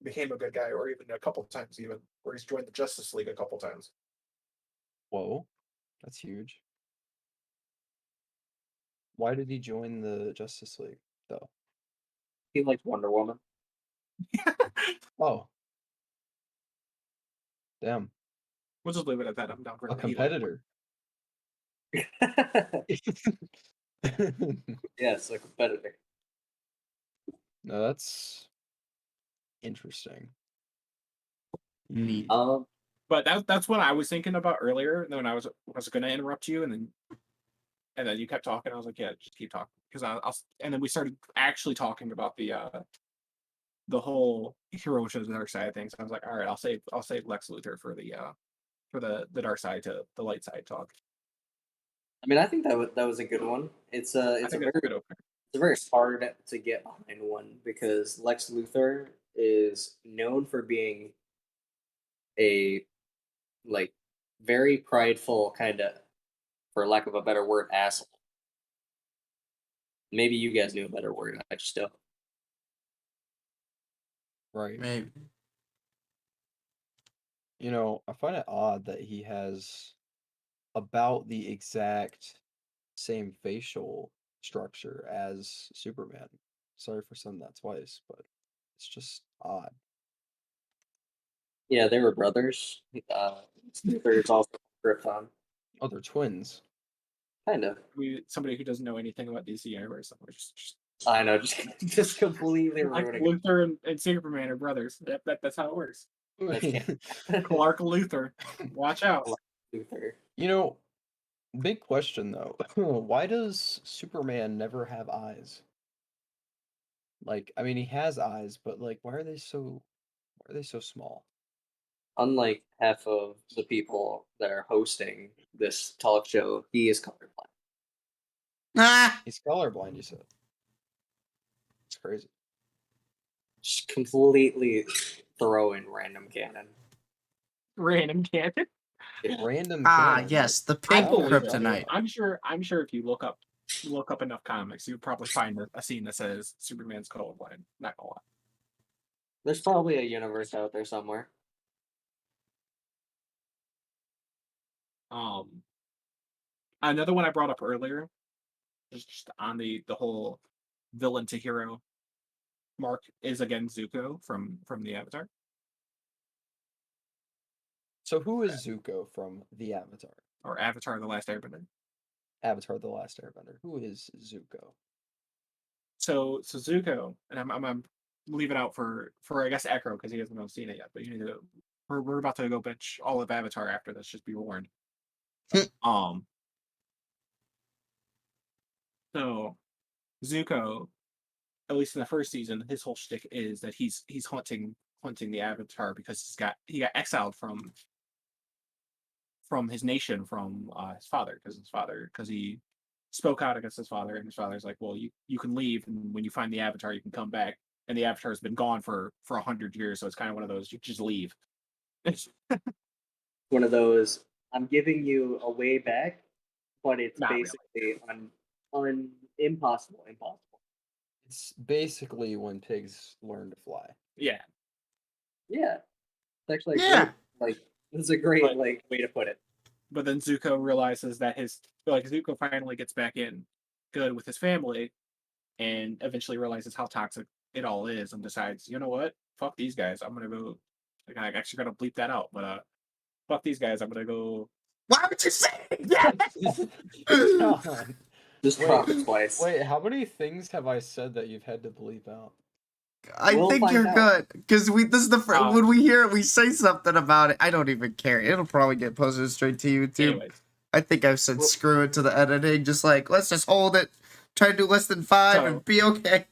[SPEAKER 4] became a good guy, or even a couple times even where he's joined the Justice League a couple times.
[SPEAKER 1] Whoa, that's huge. Why did he join the Justice League though?
[SPEAKER 3] He likes Wonder Woman.
[SPEAKER 1] Oh, damn,
[SPEAKER 4] We'll just leave it at that. I'm down for
[SPEAKER 1] a
[SPEAKER 4] that. He likes
[SPEAKER 1] competitor.
[SPEAKER 3] Yes, a competitor.
[SPEAKER 1] No, that's interesting.
[SPEAKER 2] Neat.
[SPEAKER 4] But that's what I was thinking about earlier. And then when I was going to interrupt you, and then you kept talking. I was like, yeah, just keep talking, because and then we started actually talking about the whole hero shows the dark side of things. I was like, all right, I'll save Lex Luthor for the dark side to the light side talk.
[SPEAKER 3] I mean, I think that was a good one. It's
[SPEAKER 4] I
[SPEAKER 3] a
[SPEAKER 4] think
[SPEAKER 3] very
[SPEAKER 4] that's a good opener.
[SPEAKER 3] it's very hard to get behind one because Lex Luthor is known for being a like very prideful kind of, for lack of a better word, asshole. Maybe you guys knew a better word. I just don't.
[SPEAKER 1] Right.
[SPEAKER 2] Maybe.
[SPEAKER 1] I find it odd that he has about the exact same facial structure as Superman. Sorry for saying that twice, but it's just odd.
[SPEAKER 3] Yeah, they were brothers. Luthor is also Krypton,
[SPEAKER 1] Oh, they're twins.
[SPEAKER 3] kind of.
[SPEAKER 4] Somebody who doesn't know anything about DC Universe, just
[SPEAKER 3] I know, just completely
[SPEAKER 4] like
[SPEAKER 3] ruining it.
[SPEAKER 4] Luthor and Superman are brothers. That's how it works.
[SPEAKER 3] That's canon.
[SPEAKER 4] Clark Luthor, watch out.
[SPEAKER 3] Luthor.
[SPEAKER 1] Big question though. Why does Superman never have eyes? Like, I mean, he has eyes, but like, why are they so small?
[SPEAKER 3] Unlike half of the people that are hosting this talk show, he is colorblind.
[SPEAKER 2] Ah!
[SPEAKER 1] He's colorblind, you said. It's crazy.
[SPEAKER 3] Just completely throw in random canon.
[SPEAKER 4] Random cannon.
[SPEAKER 1] Random
[SPEAKER 2] Ah,
[SPEAKER 1] canon,
[SPEAKER 2] yes, the
[SPEAKER 4] I
[SPEAKER 2] pink
[SPEAKER 4] believe it.
[SPEAKER 2] kryptonite.
[SPEAKER 4] I'm sure if you look up enough comics, you'd probably find a scene that says Superman's colorblind. Not gonna lie.
[SPEAKER 3] There's probably a universe out there somewhere.
[SPEAKER 4] Another one I brought up earlier, just on the whole villain to hero mark, is again Zuko from the Avatar.
[SPEAKER 1] So who is Zuko from the Avatar?
[SPEAKER 4] Or Avatar: The Last Airbender.
[SPEAKER 1] Avatar: The Last Airbender. Who is Zuko?
[SPEAKER 4] So Zuko, and I'm leaving out for I guess Echo, because he hasn't seen it yet. But you need to. We're about to go bitch all of Avatar after this. Just be warned. um. So Zuko, at least in the first season, his whole shtick is that he's hunting the Avatar because he got exiled from his nation from his father, because he spoke out against his father, and his father's like, "Well, you can leave, and when you find the Avatar, you can come back." And the Avatar's been gone for 100 years, so it's kind of one of those you just leave.
[SPEAKER 3] One of those. I'm giving you a way back, but it's
[SPEAKER 4] Not really.
[SPEAKER 3] basically impossible.
[SPEAKER 1] It's basically when pigs learn to fly.
[SPEAKER 4] Yeah,
[SPEAKER 3] Yeah, it's actually
[SPEAKER 2] Yeah.
[SPEAKER 3] great. This is a great
[SPEAKER 4] But-
[SPEAKER 3] way to put it.
[SPEAKER 4] but then Zuko realizes that Zuko finally gets back in good with his family, and eventually realizes how toxic it all is, and decides, you know what, fuck these guys, I'm gonna go. Like, I actually gotta bleep that out, but fuck these guys, I'm gonna go.
[SPEAKER 2] Why would you say that?
[SPEAKER 1] God.
[SPEAKER 3] Just drop it twice.
[SPEAKER 1] Wait, how many things have I said that you've had to bleep out?
[SPEAKER 2] I
[SPEAKER 3] We'll
[SPEAKER 2] think
[SPEAKER 3] find
[SPEAKER 2] you're
[SPEAKER 3] out.
[SPEAKER 2] good because this is the first
[SPEAKER 4] Oh.
[SPEAKER 2] when we hear it, we say something about it. I don't even care. It'll probably get posted straight to YouTube.
[SPEAKER 4] Anyways,
[SPEAKER 2] I think I've said
[SPEAKER 3] Well-
[SPEAKER 2] screw it to the editing. Just like let's just hold it, try to do less than 5
[SPEAKER 4] So-
[SPEAKER 2] and be okay.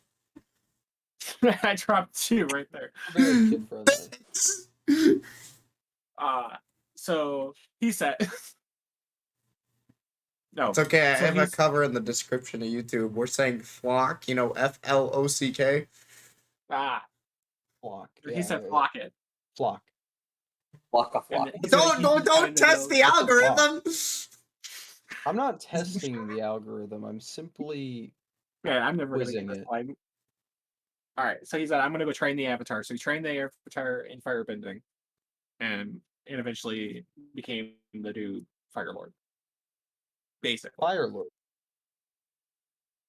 [SPEAKER 4] I dropped 2 right there.
[SPEAKER 1] Very kid friendly.
[SPEAKER 4] So he said, no,
[SPEAKER 2] It's okay. I
[SPEAKER 4] So
[SPEAKER 2] have a
[SPEAKER 4] he's-
[SPEAKER 2] cover in the description of YouTube. We're saying flock, FLOCK.
[SPEAKER 1] Flock.
[SPEAKER 4] He said flock it.
[SPEAKER 1] Flock.
[SPEAKER 3] Flock.
[SPEAKER 4] And he said he
[SPEAKER 2] Don't
[SPEAKER 4] kinda
[SPEAKER 2] test the
[SPEAKER 1] What's a flock?
[SPEAKER 2] algorithm.
[SPEAKER 1] I'm not testing the algorithm. I'm simply
[SPEAKER 4] Yeah, I'm never gonna
[SPEAKER 1] Quizzing
[SPEAKER 4] get this
[SPEAKER 1] it.
[SPEAKER 4] line. All right, so he said, "I'm gonna go train the Avatar." So he trained the Avatar in firebending, and eventually became the new Fire Lord. Basically,
[SPEAKER 1] Fire Lord.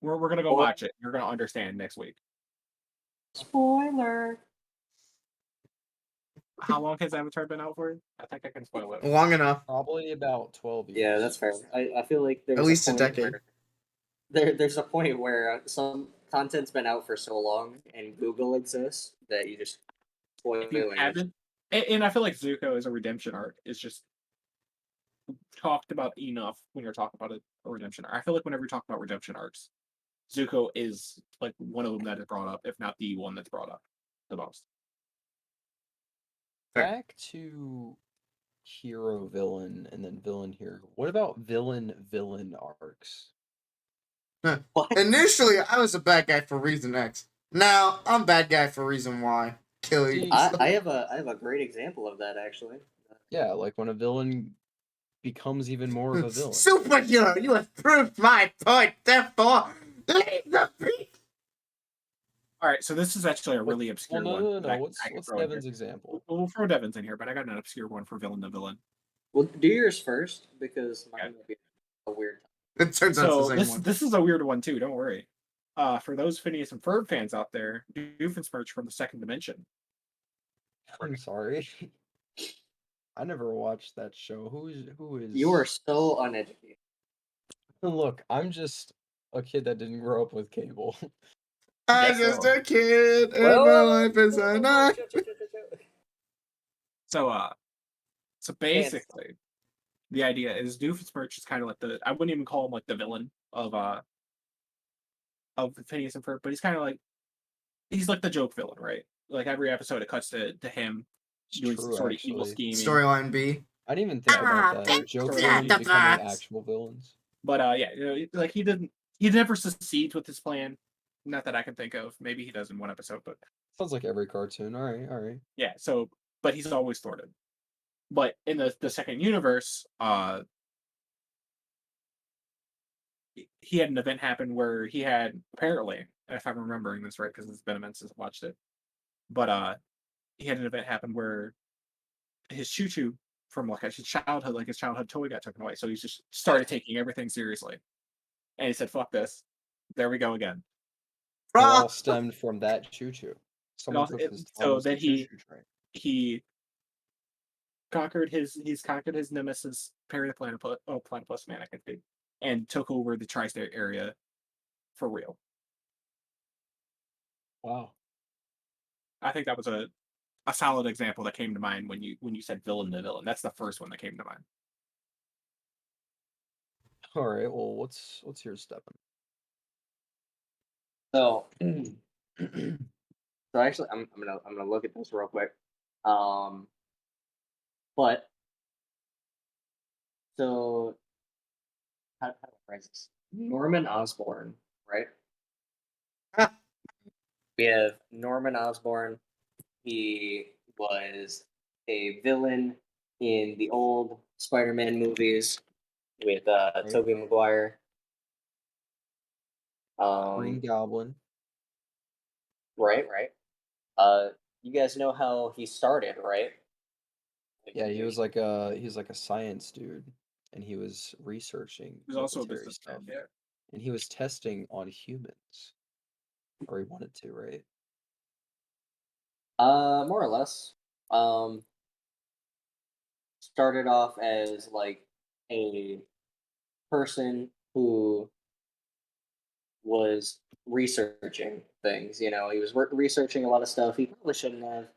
[SPEAKER 4] we're gonna go
[SPEAKER 3] Or-
[SPEAKER 4] watch it. You're gonna understand next week.
[SPEAKER 3] Spoiler.
[SPEAKER 4] How long has Avatar been out for? I think I can spoil it.
[SPEAKER 2] Long enough.
[SPEAKER 1] Probably about 12 years.
[SPEAKER 3] Yeah, that's fair. I feel like there's
[SPEAKER 2] At least a
[SPEAKER 3] point
[SPEAKER 2] decade.
[SPEAKER 3] there's a point where some content's been out for so long and Google exists that you just spoil
[SPEAKER 4] If you
[SPEAKER 3] it.
[SPEAKER 4] haven't, and I feel like Zuko as a redemption arc is just talked about enough when you're talking about a redemption arc. I feel like whenever you talk about redemption arcs, Zuko is like one of them that is brought up, if not the one that's brought up the most.
[SPEAKER 1] Back to hero villain and then villain hero. What about villain arcs?
[SPEAKER 3] What?
[SPEAKER 2] Initially, I was a bad guy for reason X. Now I'm bad guy for reason Y. Kill you.
[SPEAKER 1] See,
[SPEAKER 3] I have a great example of that actually.
[SPEAKER 1] Yeah, like when a villain becomes even more of a villain.
[SPEAKER 2] Superhero, you have proved my point. Therefore, leave the beat.
[SPEAKER 4] All right, so this is actually a really obscure
[SPEAKER 1] Well,
[SPEAKER 4] one. that I
[SPEAKER 1] What's
[SPEAKER 4] can throw in
[SPEAKER 1] Devin's
[SPEAKER 4] here.
[SPEAKER 1] example?
[SPEAKER 4] We'll throw Devin's in here, but I got an obscure one for villain to villain.
[SPEAKER 3] Well, do yours first because mine
[SPEAKER 4] Okay.
[SPEAKER 3] will be a weird.
[SPEAKER 2] It turns out
[SPEAKER 4] So
[SPEAKER 2] it's the same one.
[SPEAKER 4] this is a weird one too. Don't worry. For those Phineas and Ferb fans out there, Doofenshmirtz from the Second Dimension.
[SPEAKER 1] I'm sorry. I never watched that show. Who is
[SPEAKER 3] You are so uneducated.
[SPEAKER 1] Look, I'm just a kid that didn't grow up with cable.
[SPEAKER 2] I'm
[SPEAKER 4] Yes,
[SPEAKER 2] just
[SPEAKER 4] so-
[SPEAKER 2] a kid, and my life is a night.
[SPEAKER 4] So basically, the idea is Doofenshmirtz is kind of like I wouldn't even call him like the villain of Phineas and Ferb, but he's like the joke villain, right? Like every episode, it cuts to him doing some
[SPEAKER 1] True,
[SPEAKER 4] sort of evil
[SPEAKER 1] actually.
[SPEAKER 4] scheming.
[SPEAKER 2] Storyline B.
[SPEAKER 1] I didn't even think about that. Joke villains becoming actual villains.
[SPEAKER 4] But yeah, like he never succeeds with his plan. Not that I can think of. Maybe he does in one episode, but
[SPEAKER 1] Sounds like every cartoon. All right.
[SPEAKER 4] yeah. So, but he's always thwarted. But in the second universe, he had an event happen where he had apparently, if I'm remembering this right, because it's been a minute since I watched it, but he had an event happen where his choo-choo from like his childhood toy got taken away. So he just started taking everything seriously, and he said, "Fuck this, there we go again."
[SPEAKER 1] It all stemmed from that choo-choo. Someone
[SPEAKER 4] also-
[SPEAKER 1] took
[SPEAKER 4] it-
[SPEAKER 1] his
[SPEAKER 4] so
[SPEAKER 1] Thomas the
[SPEAKER 4] then he-
[SPEAKER 1] choo-choo train.
[SPEAKER 4] He's conquered his nemesis, Platypus Man, I can think, and took over the tri-state area for real.
[SPEAKER 1] Wow.
[SPEAKER 4] I think that was a solid example that came to mind when you said villain to villain. That's the first one that came to mind.
[SPEAKER 1] All right. Well, what's your step?
[SPEAKER 3] So, so actually, I'm gonna look at this real quick. But so how do I phrase this? Norman Osborn, right?
[SPEAKER 2] Ah,
[SPEAKER 3] We have Norman Osborn. He was a villain in the old Spider-Man movies with
[SPEAKER 1] Right?
[SPEAKER 3] Tobey Maguire.
[SPEAKER 1] Green
[SPEAKER 3] Um,
[SPEAKER 1] Goblin.
[SPEAKER 3] right, right. Uh, you guys know how he started, right? Like,
[SPEAKER 1] Yeah, he was like a science dude, and he was researching
[SPEAKER 4] He's also a
[SPEAKER 1] military
[SPEAKER 4] businessman.
[SPEAKER 1] stuff,
[SPEAKER 4] Yeah.
[SPEAKER 1] and he was testing on humans, or he wanted to, right?
[SPEAKER 3] More or less. Um, Started off as like a person who was researching things. You know, he was researching a lot of stuff he probably shouldn't have.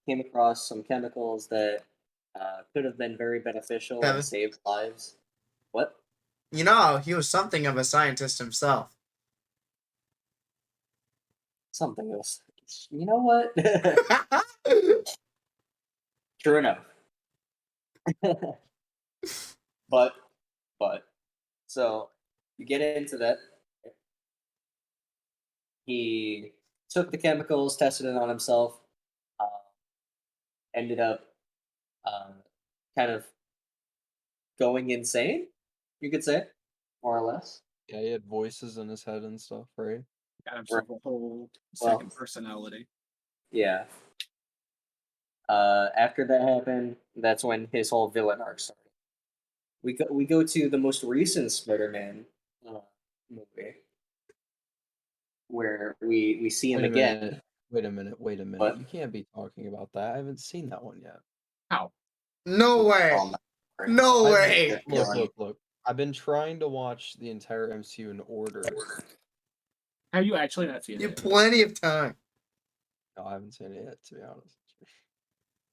[SPEAKER 3] Came across some chemicals that could have been very beneficial and
[SPEAKER 2] Kevin,
[SPEAKER 3] saved lives. What?
[SPEAKER 2] you know, he was something of a scientist himself.
[SPEAKER 3] Something else. You know what? True enough. but, but, so you get into that. He took the chemicals, tested it on himself, uh, ended up uh, kind of going insane, you could say, more or less.
[SPEAKER 1] Yeah, he had voices in his head and stuff, right?
[SPEAKER 4] Got
[SPEAKER 3] Right.
[SPEAKER 4] himself a whole
[SPEAKER 3] Well,
[SPEAKER 4] second personality.
[SPEAKER 3] yeah. After that happened, that's when his whole villain arc started. We go to the most recent Spider-Man uh, movie where we see him
[SPEAKER 1] Wait a
[SPEAKER 3] again.
[SPEAKER 1] minute. Wait a minute. Wait a minute.
[SPEAKER 3] But
[SPEAKER 1] You can't be talking about that. I haven't seen that one yet.
[SPEAKER 4] How?
[SPEAKER 2] No way.
[SPEAKER 3] oh my,
[SPEAKER 2] No
[SPEAKER 1] I've
[SPEAKER 2] way.
[SPEAKER 1] look. I've been trying to watch the entire MCU in order.
[SPEAKER 4] Have you actually not seen
[SPEAKER 2] You have
[SPEAKER 4] it?
[SPEAKER 2] plenty of time.
[SPEAKER 1] No, I haven't seen it yet, to be honest.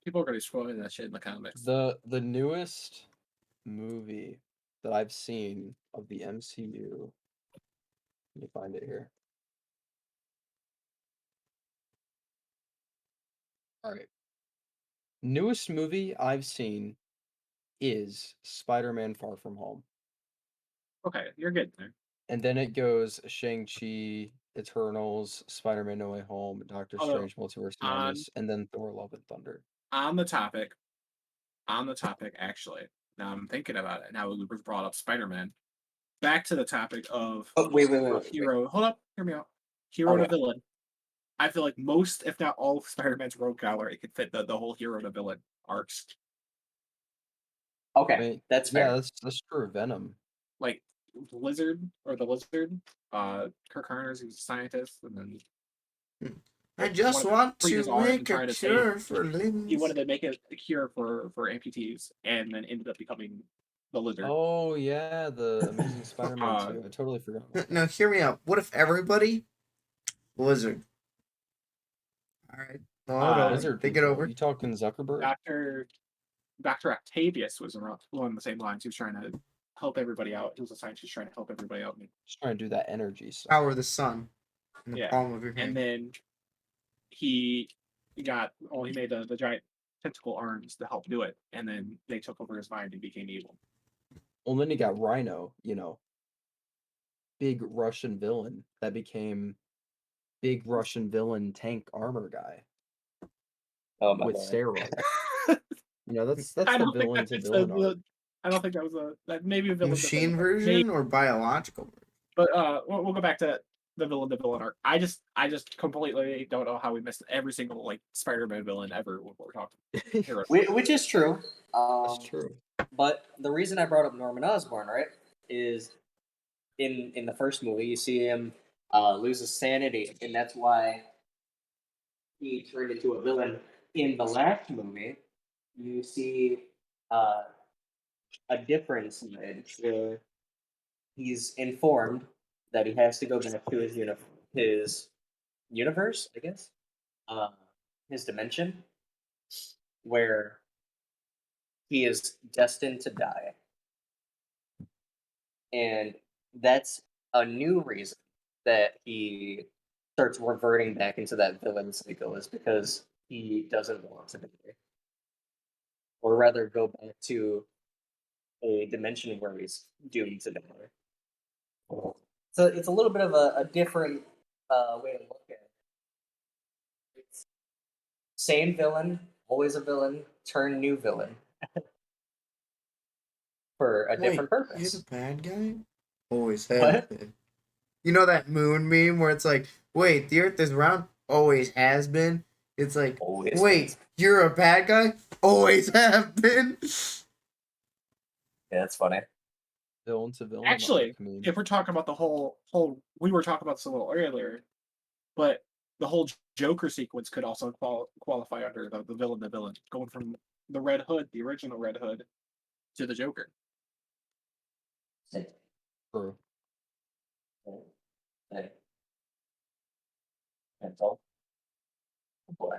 [SPEAKER 4] People are gonna be spoiling that shit in the comics.
[SPEAKER 1] The newest movie that I've seen of the MCU. Let me find it here. All right. Newest movie I've seen is Spider-Man Far From Home.
[SPEAKER 4] Okay, you're getting there.
[SPEAKER 1] And then it goes Shang-Chi, Eternals, Spider-Man No Way Home, Doctor
[SPEAKER 4] Although
[SPEAKER 1] Strange, Multiverse of
[SPEAKER 4] on
[SPEAKER 1] Madness, and then Thor Love and Thunder.
[SPEAKER 4] on the topic, actually. Now I'm thinking about it. Now we brought up Spider-Man. Back to the topic of
[SPEAKER 3] oh, wait.
[SPEAKER 4] hero. Hold up, hear me out. Hero to
[SPEAKER 3] Okay,
[SPEAKER 4] villain. I feel like most, if not all, of Spider-Man's rogue gallery could fit the whole hero to villain arcs.
[SPEAKER 1] I
[SPEAKER 3] okay,
[SPEAKER 1] mean,
[SPEAKER 3] that's
[SPEAKER 1] yeah,
[SPEAKER 3] fair.
[SPEAKER 1] that's true. Venom.
[SPEAKER 4] Like the Lizard. Kirk Harner's, he was a scientist, and then
[SPEAKER 2] I just
[SPEAKER 4] wanted to
[SPEAKER 2] want
[SPEAKER 4] freeze
[SPEAKER 2] to
[SPEAKER 4] his arm and
[SPEAKER 2] make a
[SPEAKER 4] try to save.
[SPEAKER 2] cure for
[SPEAKER 4] He
[SPEAKER 2] limbs.
[SPEAKER 4] wanted to make a cure for amputees, and then ended up becoming the Lizard.
[SPEAKER 1] Oh yeah, the Amazing Spider-Man
[SPEAKER 4] Uh,
[SPEAKER 1] 2. I totally forgot about
[SPEAKER 2] Now,
[SPEAKER 1] that.
[SPEAKER 2] hear me out. What if everybody Blizzard? All right. No, no,
[SPEAKER 1] Lizard
[SPEAKER 2] think it
[SPEAKER 1] people.
[SPEAKER 2] over.
[SPEAKER 1] You talking Zuckerberg?
[SPEAKER 4] Dr. Octavius was along the same lines. He was trying to help everybody out. He was a scientist trying to help everybody out.
[SPEAKER 1] Just trying to do that energy stuff.
[SPEAKER 2] Power of the sun in the
[SPEAKER 4] Yeah,
[SPEAKER 2] palm of your
[SPEAKER 4] and
[SPEAKER 2] hand.
[SPEAKER 4] then he he made the giant tentacle arms to help do it, and then they took over his mind and became evil.
[SPEAKER 1] Well, then you got Rhino, big Russian villain that became big Russian villain tank armor guy
[SPEAKER 3] Oh my
[SPEAKER 1] with
[SPEAKER 3] god.
[SPEAKER 1] steroids. That's
[SPEAKER 4] I
[SPEAKER 1] the
[SPEAKER 4] don't think
[SPEAKER 1] villain
[SPEAKER 4] that
[SPEAKER 1] to
[SPEAKER 4] fits
[SPEAKER 1] villain arc.
[SPEAKER 4] I don't think that was that maybe a villain to villain
[SPEAKER 2] Machine
[SPEAKER 4] arc. Maybe,
[SPEAKER 2] version or biological version?
[SPEAKER 4] but we'll go back to the villain to villain arc. I just completely don't know how we missed every single like Spider-Man villain ever when we're talking hero.
[SPEAKER 3] Which is true.
[SPEAKER 1] That's true.
[SPEAKER 3] But the reason I brought up Norman Osborn, right, is in the first movie you see him lose his sanity, and that's why he turned into a villain. In the last movie, you see uh, a difference made where he's informed that he has to go back to his universe, I guess, uh, his dimension, where he is destined to die, and that's a new reason that he starts reverting back into that villain cycle is because he doesn't want to be there, or rather go back to a dimension where he's doomed to die. So it's a little bit of a different way to look at it. It's same villain, always a villain, turn new villain for a different
[SPEAKER 2] Wait, you're the
[SPEAKER 3] purpose.
[SPEAKER 2] bad guy? Always have
[SPEAKER 3] What?
[SPEAKER 2] been. You know that moon meme where it's like, wait, the Earth is round? Always has been. It's like,
[SPEAKER 3] Always
[SPEAKER 2] wait,
[SPEAKER 3] has.
[SPEAKER 2] you're a bad guy? Always have been.
[SPEAKER 3] Yeah, that's funny.
[SPEAKER 1] Villain to villain
[SPEAKER 4] Actually,
[SPEAKER 1] arc meme.
[SPEAKER 4] if we're talking about the whole, we were talking about this a little earlier, but the whole Joker sequence could also qualify under the villain to villain, going from the Red Hood, the original Red Hood, to the Joker.
[SPEAKER 1] True.
[SPEAKER 3] Hey, that's all. Boy.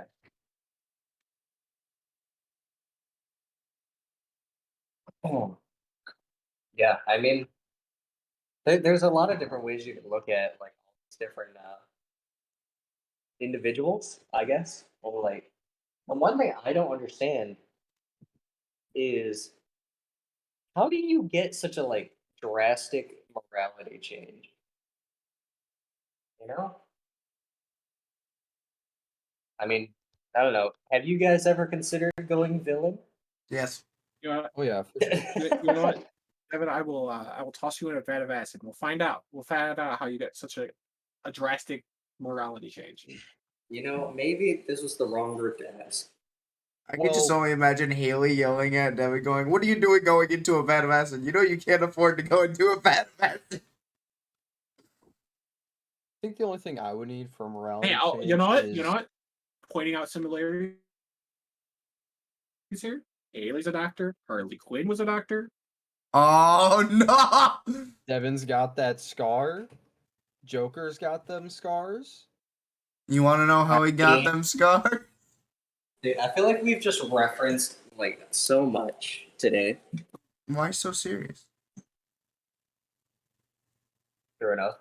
[SPEAKER 3] Oh. Yeah, I mean, there's a lot of different ways you can look at like all these different individuals, I guess. Or like, and one thing I don't understand is how do you get such a like drastic morality change? You know? I mean, I don't know. Have you guys ever considered going villain?
[SPEAKER 2] Yes.
[SPEAKER 4] You know,
[SPEAKER 1] Oh yeah, for sure.
[SPEAKER 4] you know what, Evan? I will toss you in a vat of acid. We'll find out. We'll find out how you get such a drastic morality change.
[SPEAKER 3] You know, maybe this was the wrong group to ask.
[SPEAKER 2] I could just
[SPEAKER 1] Well-
[SPEAKER 2] only imagine Haley yelling at Devin going, what are you doing going into a vat of acid? You know you can't afford to go into a vat of acid.
[SPEAKER 1] I think the only thing I would need for morality
[SPEAKER 4] Hey,
[SPEAKER 1] change
[SPEAKER 4] you know what?
[SPEAKER 1] is
[SPEAKER 4] You know what? Pointing out similarities here. Haley's a doctor. Harley Quinn was a doctor.
[SPEAKER 2] Oh, no!
[SPEAKER 1] Devin's got that scar. Joker's got them scars.
[SPEAKER 2] You want to know how he got
[SPEAKER 3] Yeah.
[SPEAKER 2] them scars?
[SPEAKER 3] Dude, I feel like we've just referenced like so much today.
[SPEAKER 2] Why so serious?
[SPEAKER 3] Sure enough.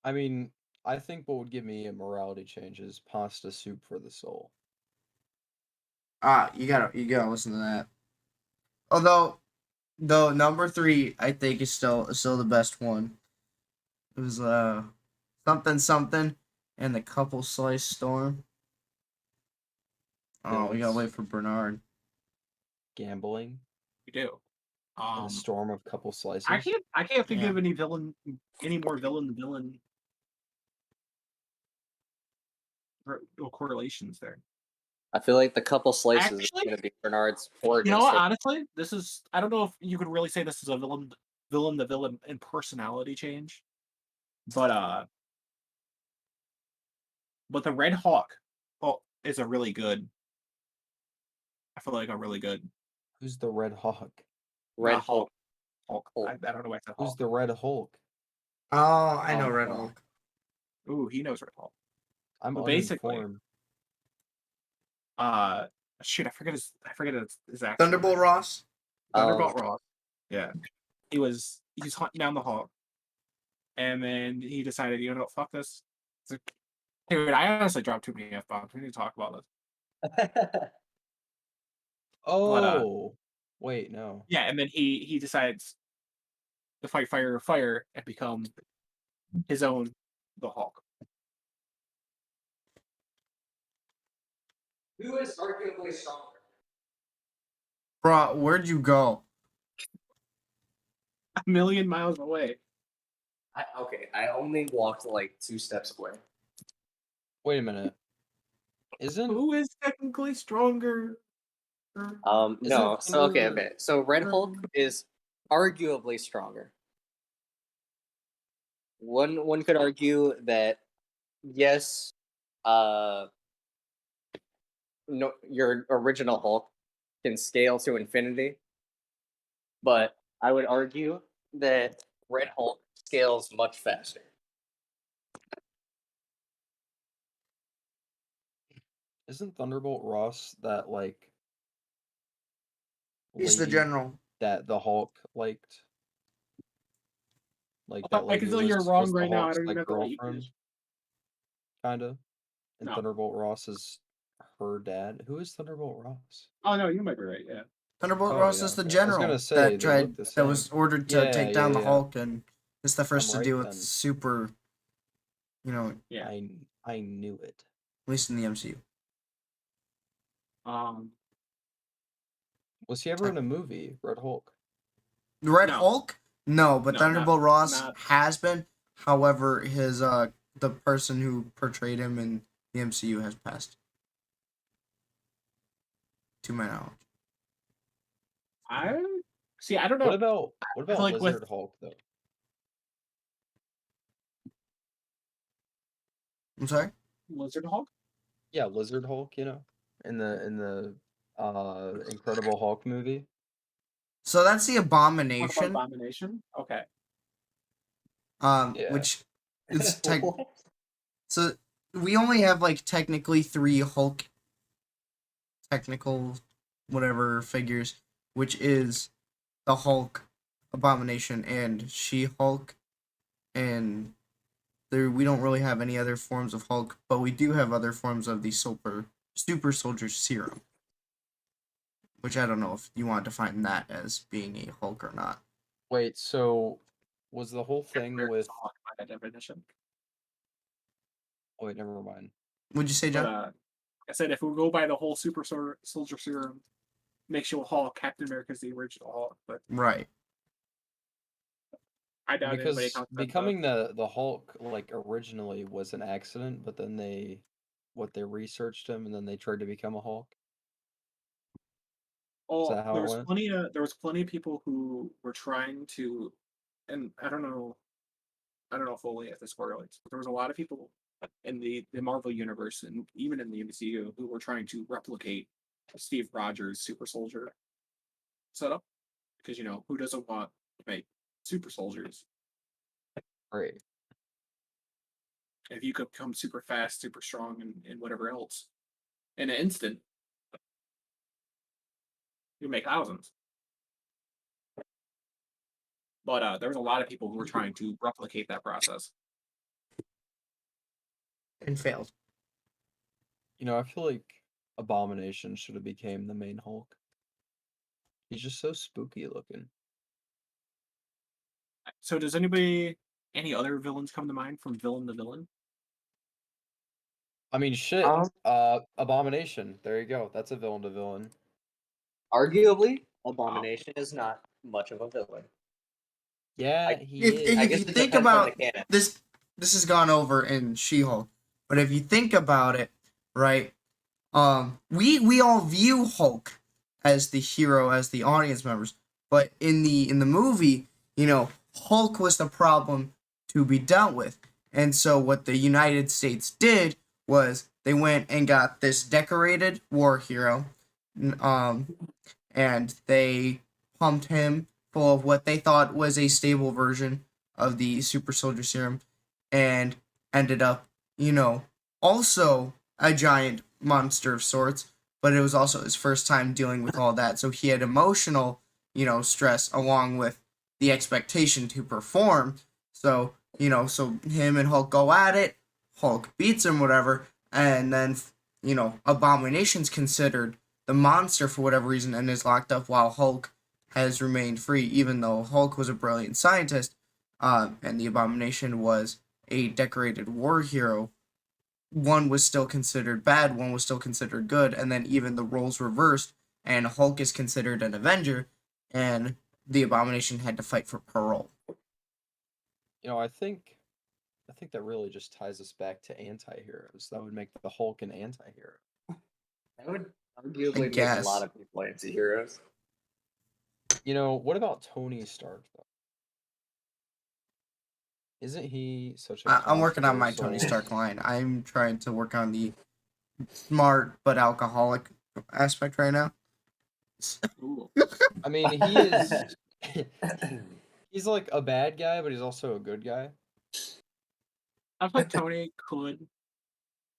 [SPEAKER 1] I mean, I think what would give me a morality change is pasta soup for the soul.
[SPEAKER 2] You gotta listen to that. Although, number 3, I think is still the best one. It was something something, and the couple slice storm. Oh, we gotta
[SPEAKER 1] Villains.
[SPEAKER 2] wait for Bernard.
[SPEAKER 1] Gambling.
[SPEAKER 4] We do.
[SPEAKER 1] And a storm of couple slices.
[SPEAKER 4] I can't think
[SPEAKER 2] Yeah.
[SPEAKER 4] of any more villain correlations there.
[SPEAKER 3] I feel like the couple slices is
[SPEAKER 4] Actually,
[SPEAKER 3] going to be Bernard's origin
[SPEAKER 4] You know what?
[SPEAKER 3] story.
[SPEAKER 4] Honestly, this is, I don't know if you could really say this is a villain to villain in personality change, but the Red Hawk, is a really good. I feel like a really good.
[SPEAKER 1] Who's the Red Hawk?
[SPEAKER 3] Red
[SPEAKER 4] not
[SPEAKER 3] Hulk.
[SPEAKER 4] Hulk. I don't know why I said
[SPEAKER 1] Who's
[SPEAKER 4] Hulk.
[SPEAKER 1] the Red Hulk?
[SPEAKER 2] Oh, I know
[SPEAKER 3] Oh,
[SPEAKER 2] Red
[SPEAKER 3] no.
[SPEAKER 2] Hulk.
[SPEAKER 4] Ooh, he knows Red Hulk.
[SPEAKER 1] I'm
[SPEAKER 4] But basically,
[SPEAKER 1] uninformed.
[SPEAKER 4] Shoot, I forget his actual
[SPEAKER 2] Thunderbolt
[SPEAKER 4] name.
[SPEAKER 2] Ross.
[SPEAKER 4] Thunderbolt Ross. Yeah, he's hunting down the Hulk, and then he decided, you know, fuck this. It's like, dude, I honestly dropped too many F-bombs. We need to talk about this.
[SPEAKER 1] Oh, wait, no.
[SPEAKER 4] Yeah, and then he decides to fight fire with fire and become his own the Hulk.
[SPEAKER 3] Who is arguably stronger?
[SPEAKER 2] Bro, where'd you go?
[SPEAKER 4] A million miles away.
[SPEAKER 3] I only walked like 2 steps away.
[SPEAKER 1] Wait a minute. Isn't
[SPEAKER 4] Who is technically stronger?
[SPEAKER 3] No.
[SPEAKER 1] Isn't
[SPEAKER 3] So okay.
[SPEAKER 1] Thunder-
[SPEAKER 3] So Red Hulk is arguably stronger. One could argue that yes, no, your original Hulk can scale to infinity, but I would argue that Red Hulk scales much faster.
[SPEAKER 1] Isn't Thunderbolt Ross that like
[SPEAKER 2] He's the
[SPEAKER 1] lady
[SPEAKER 2] general.
[SPEAKER 1] that the Hulk liked? Like
[SPEAKER 4] I
[SPEAKER 1] that lady
[SPEAKER 4] can tell you're wrong
[SPEAKER 1] was the
[SPEAKER 4] right now. I
[SPEAKER 1] Hulk's
[SPEAKER 4] don't even
[SPEAKER 1] like
[SPEAKER 4] know what he
[SPEAKER 1] girlfriend,
[SPEAKER 4] is.
[SPEAKER 1] kinda. And
[SPEAKER 4] No.
[SPEAKER 1] Thunderbolt Ross is her dad. Who is Thunderbolt Ross?
[SPEAKER 4] Oh no, you might be right. Yeah.
[SPEAKER 2] Thunderbolt
[SPEAKER 1] Oh
[SPEAKER 2] Ross
[SPEAKER 1] yeah.
[SPEAKER 2] is the
[SPEAKER 1] I was gonna
[SPEAKER 2] general
[SPEAKER 1] say they look the
[SPEAKER 2] that
[SPEAKER 1] same.
[SPEAKER 2] was ordered to
[SPEAKER 1] Yeah,
[SPEAKER 2] take
[SPEAKER 1] yeah,
[SPEAKER 2] down the
[SPEAKER 1] yeah.
[SPEAKER 2] Hulk, and it's the first
[SPEAKER 1] I'm
[SPEAKER 2] to deal
[SPEAKER 1] right
[SPEAKER 2] with
[SPEAKER 1] then.
[SPEAKER 2] super, at
[SPEAKER 4] Yeah.
[SPEAKER 1] I knew it.
[SPEAKER 2] least in the MCU.
[SPEAKER 1] Was he ever in a movie, Red Hulk?
[SPEAKER 2] The Red
[SPEAKER 4] No.
[SPEAKER 2] Hulk? No, but
[SPEAKER 4] No,
[SPEAKER 2] Thunderbolt Ross
[SPEAKER 4] not-
[SPEAKER 2] has been. However, his the person who portrayed him in the MCU has passed. To my knowledge.
[SPEAKER 4] I see. I don't know.
[SPEAKER 1] What about
[SPEAKER 4] I feel like
[SPEAKER 1] Lizard Hulk though?
[SPEAKER 2] I'm sorry?
[SPEAKER 4] Lizard Hulk.
[SPEAKER 1] Yeah, Lizard Hulk, in the Incredible Hulk movie.
[SPEAKER 2] So that's the
[SPEAKER 4] Talk about
[SPEAKER 2] Abomination.
[SPEAKER 4] Abomination. Okay.
[SPEAKER 1] Yeah.
[SPEAKER 2] Which is
[SPEAKER 3] What?
[SPEAKER 2] so we only have like technically 3 Hulk technical whatever figures, which is the Hulk, Abomination, and She-Hulk, and we don't really have any other forms of Hulk, but we do have other forms of the super soldier serum, which I don't know if you want to define that as being a Hulk or not.
[SPEAKER 1] Wait, so was the whole thing
[SPEAKER 4] America's
[SPEAKER 1] with?
[SPEAKER 4] Hulk by that definition.
[SPEAKER 1] Oh wait, never mind.
[SPEAKER 2] Would you say,
[SPEAKER 4] But
[SPEAKER 2] John?
[SPEAKER 4] I said if we go by the whole super soldier serum, makes you a Hulk. Captain America's the original Hulk, but
[SPEAKER 2] Right.
[SPEAKER 4] I doubt anybody
[SPEAKER 1] Because
[SPEAKER 4] counts that.
[SPEAKER 1] becoming the Hulk like originally was an accident, but then they researched him and then they tried to become a Hulk. Is
[SPEAKER 4] Oh,
[SPEAKER 1] that how it went?
[SPEAKER 4] there was plenty of people who were trying to, and I don't know fully if this correlates, but there was a lot of people in the Marvel universe and even in the MCU who were trying to replicate Steve Rogers' super soldier setup because who doesn't want to make super soldiers?
[SPEAKER 1] Right.
[SPEAKER 4] If you could become super fast, super strong, and whatever else in an instant, you make thousands. But there was a lot of people who were trying to replicate that process.
[SPEAKER 2] And failed.
[SPEAKER 1] I feel like Abomination should have became the main Hulk. He's just so spooky looking.
[SPEAKER 4] So does any other villains come to mind from villain to villain?
[SPEAKER 1] I mean, shit.
[SPEAKER 3] Um,
[SPEAKER 1] Abomination. There you go. That's a villain to villain.
[SPEAKER 3] Arguably, Abomination is not much of a villain.
[SPEAKER 1] Yeah, he is.
[SPEAKER 3] I
[SPEAKER 2] If
[SPEAKER 3] guess
[SPEAKER 2] you
[SPEAKER 3] it
[SPEAKER 2] think
[SPEAKER 3] depends on
[SPEAKER 2] about
[SPEAKER 3] the canon.
[SPEAKER 2] this has gone over in She-Hulk, but if you think about it, right, we all view Hulk as the hero, as the audience members, but in the movie, Hulk was the problem to be dealt with, and so what the United States did was they went and got this decorated war hero, and they pumped him full of what they thought was a stable version of the super soldier serum, and ended up, also a giant monster of sorts, but it was also his first time dealing with all that. So he had emotional, stress along with the expectation to perform. So, so him and Hulk go at it, Hulk beats him, whatever, and then, Abomination's considered the monster for whatever reason and is locked up while Hulk has remained free, even though Hulk was a brilliant scientist, and the Abomination was a decorated war hero. One was still considered bad, one was still considered good, and then even the roles reversed, and Hulk is considered an Avenger, and the Abomination had to fight for parole.
[SPEAKER 1] I think that really just ties us back to anti-heroes. That would make the Hulk an anti-hero.
[SPEAKER 3] That would arguably make a
[SPEAKER 2] guess.
[SPEAKER 3] lot of people anti-heroes.
[SPEAKER 1] What about Tony Stark though? Isn't he such a
[SPEAKER 2] I'm working on my Tony
[SPEAKER 1] controversial-
[SPEAKER 2] Stark line. I'm trying to work on the smart but alcoholic aspect right now.
[SPEAKER 4] Ooh.
[SPEAKER 1] I mean, he is. He's like a bad guy, but he's also a good guy.
[SPEAKER 4] I feel like Tony could,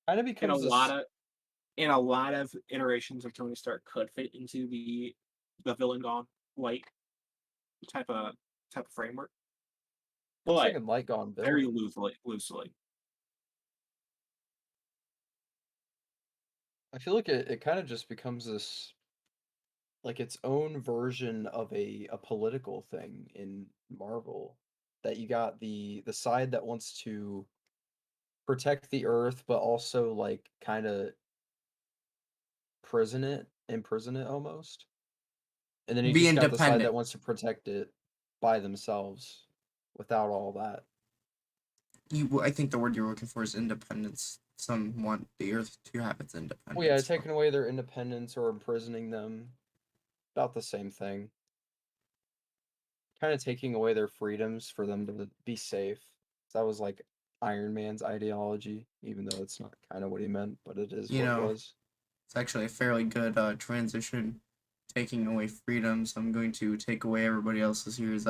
[SPEAKER 1] Kind of
[SPEAKER 4] in
[SPEAKER 1] becomes
[SPEAKER 4] a lot of iterations of Tony Stark, could fit into the villain gone light type of framework,
[SPEAKER 1] it's like
[SPEAKER 4] but
[SPEAKER 1] a light gone
[SPEAKER 4] very
[SPEAKER 1] villain.
[SPEAKER 4] loosely.
[SPEAKER 1] I feel like it kind of just becomes this like its own version of a political thing in Marvel. That you got the side that wants to protect the Earth, but also like kind of imprison it almost. And then you
[SPEAKER 2] Be
[SPEAKER 1] just got the side
[SPEAKER 2] independent.
[SPEAKER 1] that wants to protect it by themselves without all that.
[SPEAKER 2] I think the word you're looking for is independence. Some want the Earth to have its independence.
[SPEAKER 1] Well, yeah, taking away their independence or imprisoning them, about the same thing. Kind of taking away their freedoms for them to be safe. That was like Iron Man's ideology, even though it's not kind of what he meant, but it is
[SPEAKER 2] You
[SPEAKER 1] what it
[SPEAKER 2] know,
[SPEAKER 1] was.
[SPEAKER 2] it's actually a fairly good transition. Taking away freedoms. I'm going to take away everybody else's here's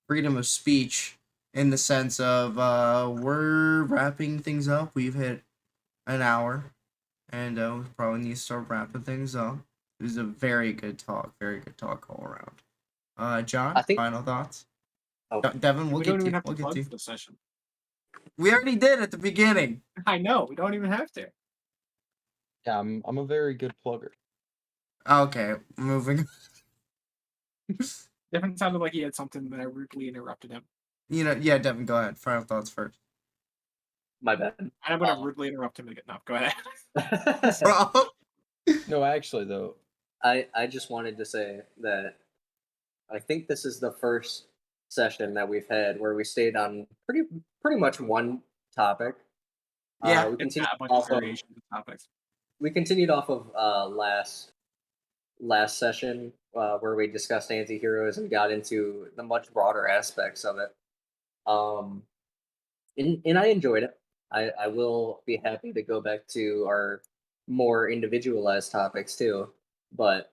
[SPEAKER 2] freedom of speech in the sense of we're wrapping things up. We've hit an hour, and we probably need to start wrapping things up. It was a very good talk all around. John,
[SPEAKER 3] I think.
[SPEAKER 2] final thoughts?
[SPEAKER 3] Oh,
[SPEAKER 2] Devin, we'll
[SPEAKER 4] We
[SPEAKER 2] get
[SPEAKER 4] don't
[SPEAKER 2] to
[SPEAKER 4] even
[SPEAKER 2] you.
[SPEAKER 4] have to
[SPEAKER 2] We'll get to
[SPEAKER 4] plug
[SPEAKER 2] you.
[SPEAKER 4] for the session.
[SPEAKER 2] We already did at the beginning.
[SPEAKER 4] I know. We don't even have to.
[SPEAKER 1] Yeah, I'm a very good plugger.
[SPEAKER 2] Okay, moving.
[SPEAKER 4] Devin sounded like he had something that I rudely interrupted him.
[SPEAKER 2] Yeah, Devin, go ahead. Final thoughts first.
[SPEAKER 3] my bad.
[SPEAKER 4] And I'm going to rudely interrupt him again. No, go ahead.
[SPEAKER 2] Bro.
[SPEAKER 1] No, actually though,
[SPEAKER 3] I just wanted to say that I think this is the first session that we've had where we stayed on pretty much one topic.
[SPEAKER 2] Yeah.
[SPEAKER 3] We
[SPEAKER 4] It's
[SPEAKER 3] continued
[SPEAKER 4] got a bunch
[SPEAKER 3] off
[SPEAKER 4] of
[SPEAKER 3] of
[SPEAKER 4] variations of topics.
[SPEAKER 3] last session where we discussed anti-heroes and got into the much broader aspects of it. And I enjoyed it. I will be happy to go back to our more individualized topics too. But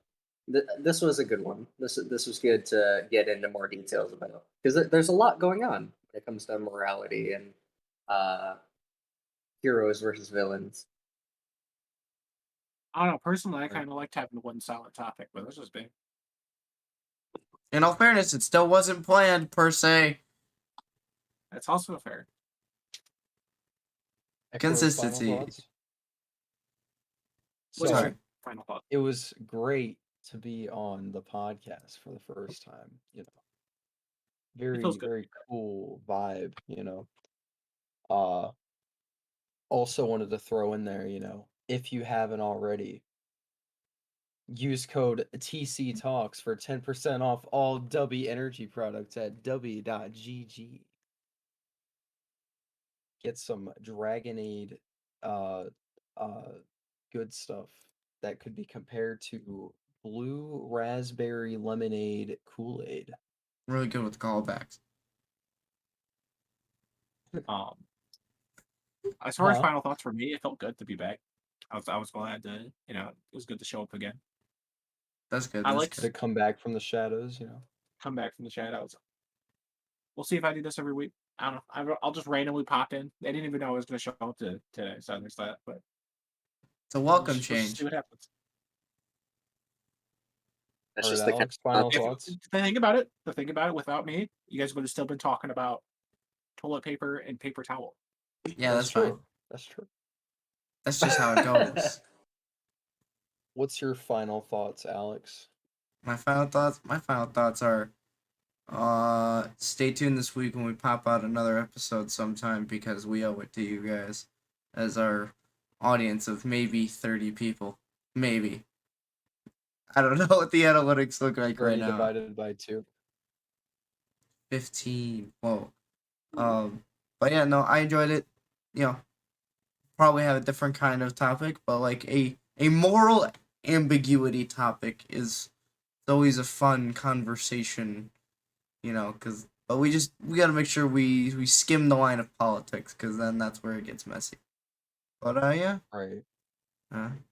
[SPEAKER 3] this was a good one. This was good to get into more details about because there's a lot going on when it comes to morality and uh, heroes versus villains.
[SPEAKER 4] I don't know. Personally, I kind of liked having one solid topic, but this was big.
[SPEAKER 2] In all fairness, it still wasn't planned per se.
[SPEAKER 4] That's also fair.
[SPEAKER 1] Echo's
[SPEAKER 2] Consistency.
[SPEAKER 1] final thoughts?
[SPEAKER 4] What is
[SPEAKER 1] So,
[SPEAKER 2] Sorry.
[SPEAKER 4] your final thought?
[SPEAKER 1] it was great to be on the podcast for the first time,
[SPEAKER 4] It
[SPEAKER 1] Very,
[SPEAKER 4] feels good.
[SPEAKER 1] very cool vibe, Also wanted to throw in there, if you haven't already, use code TC Talks for 10% off all W Energy products at w.gg. Get some Dragonade uh good stuff that could be compared to blue raspberry lemonade Kool-Aid.
[SPEAKER 2] Really good with callbacks.
[SPEAKER 4] As far as
[SPEAKER 1] Huh?
[SPEAKER 4] final thoughts for me, it felt good to be back. I was glad to, it was good to show up again.
[SPEAKER 2] That's good.
[SPEAKER 4] I
[SPEAKER 2] That's
[SPEAKER 4] like
[SPEAKER 1] To
[SPEAKER 2] good.
[SPEAKER 1] come back from the shadows,
[SPEAKER 4] come back from the shadows. We'll see if I do this every week. I don't know. I'll just randomly pop in. They didn't even know I was going to show up today, so there's that. But
[SPEAKER 2] It's a welcome
[SPEAKER 4] we'll just see
[SPEAKER 2] change.
[SPEAKER 4] what happens.
[SPEAKER 3] That's
[SPEAKER 1] All right,
[SPEAKER 3] just the kind
[SPEAKER 1] Alex, final
[SPEAKER 3] of
[SPEAKER 4] If
[SPEAKER 1] thoughts?
[SPEAKER 4] the thing about it, without me, you guys would have still been talking about toilet paper and paper towel.
[SPEAKER 2] Yeah, that's fine.
[SPEAKER 1] true. That's true.
[SPEAKER 2] That's just how it goes.
[SPEAKER 1] What's your final thoughts, Alex?
[SPEAKER 2] My final thoughts are stay tuned this week when we pop out another episode sometime because we owe it to you guys as our audience of maybe 30 people. Maybe. I don't know what the analytics look like right
[SPEAKER 1] 30
[SPEAKER 2] now.
[SPEAKER 1] divided by 2.
[SPEAKER 2] 15. Whoa. But yeah, no, I enjoyed it. Probably have a different kind of topic, but like a moral ambiguity topic is always a fun conversation, but we got to make sure we skim the line of politics because then that's where it gets messy. But yeah.
[SPEAKER 1] Right.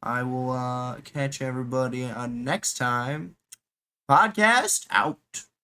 [SPEAKER 2] I will catch everybody on next time. Podcast out.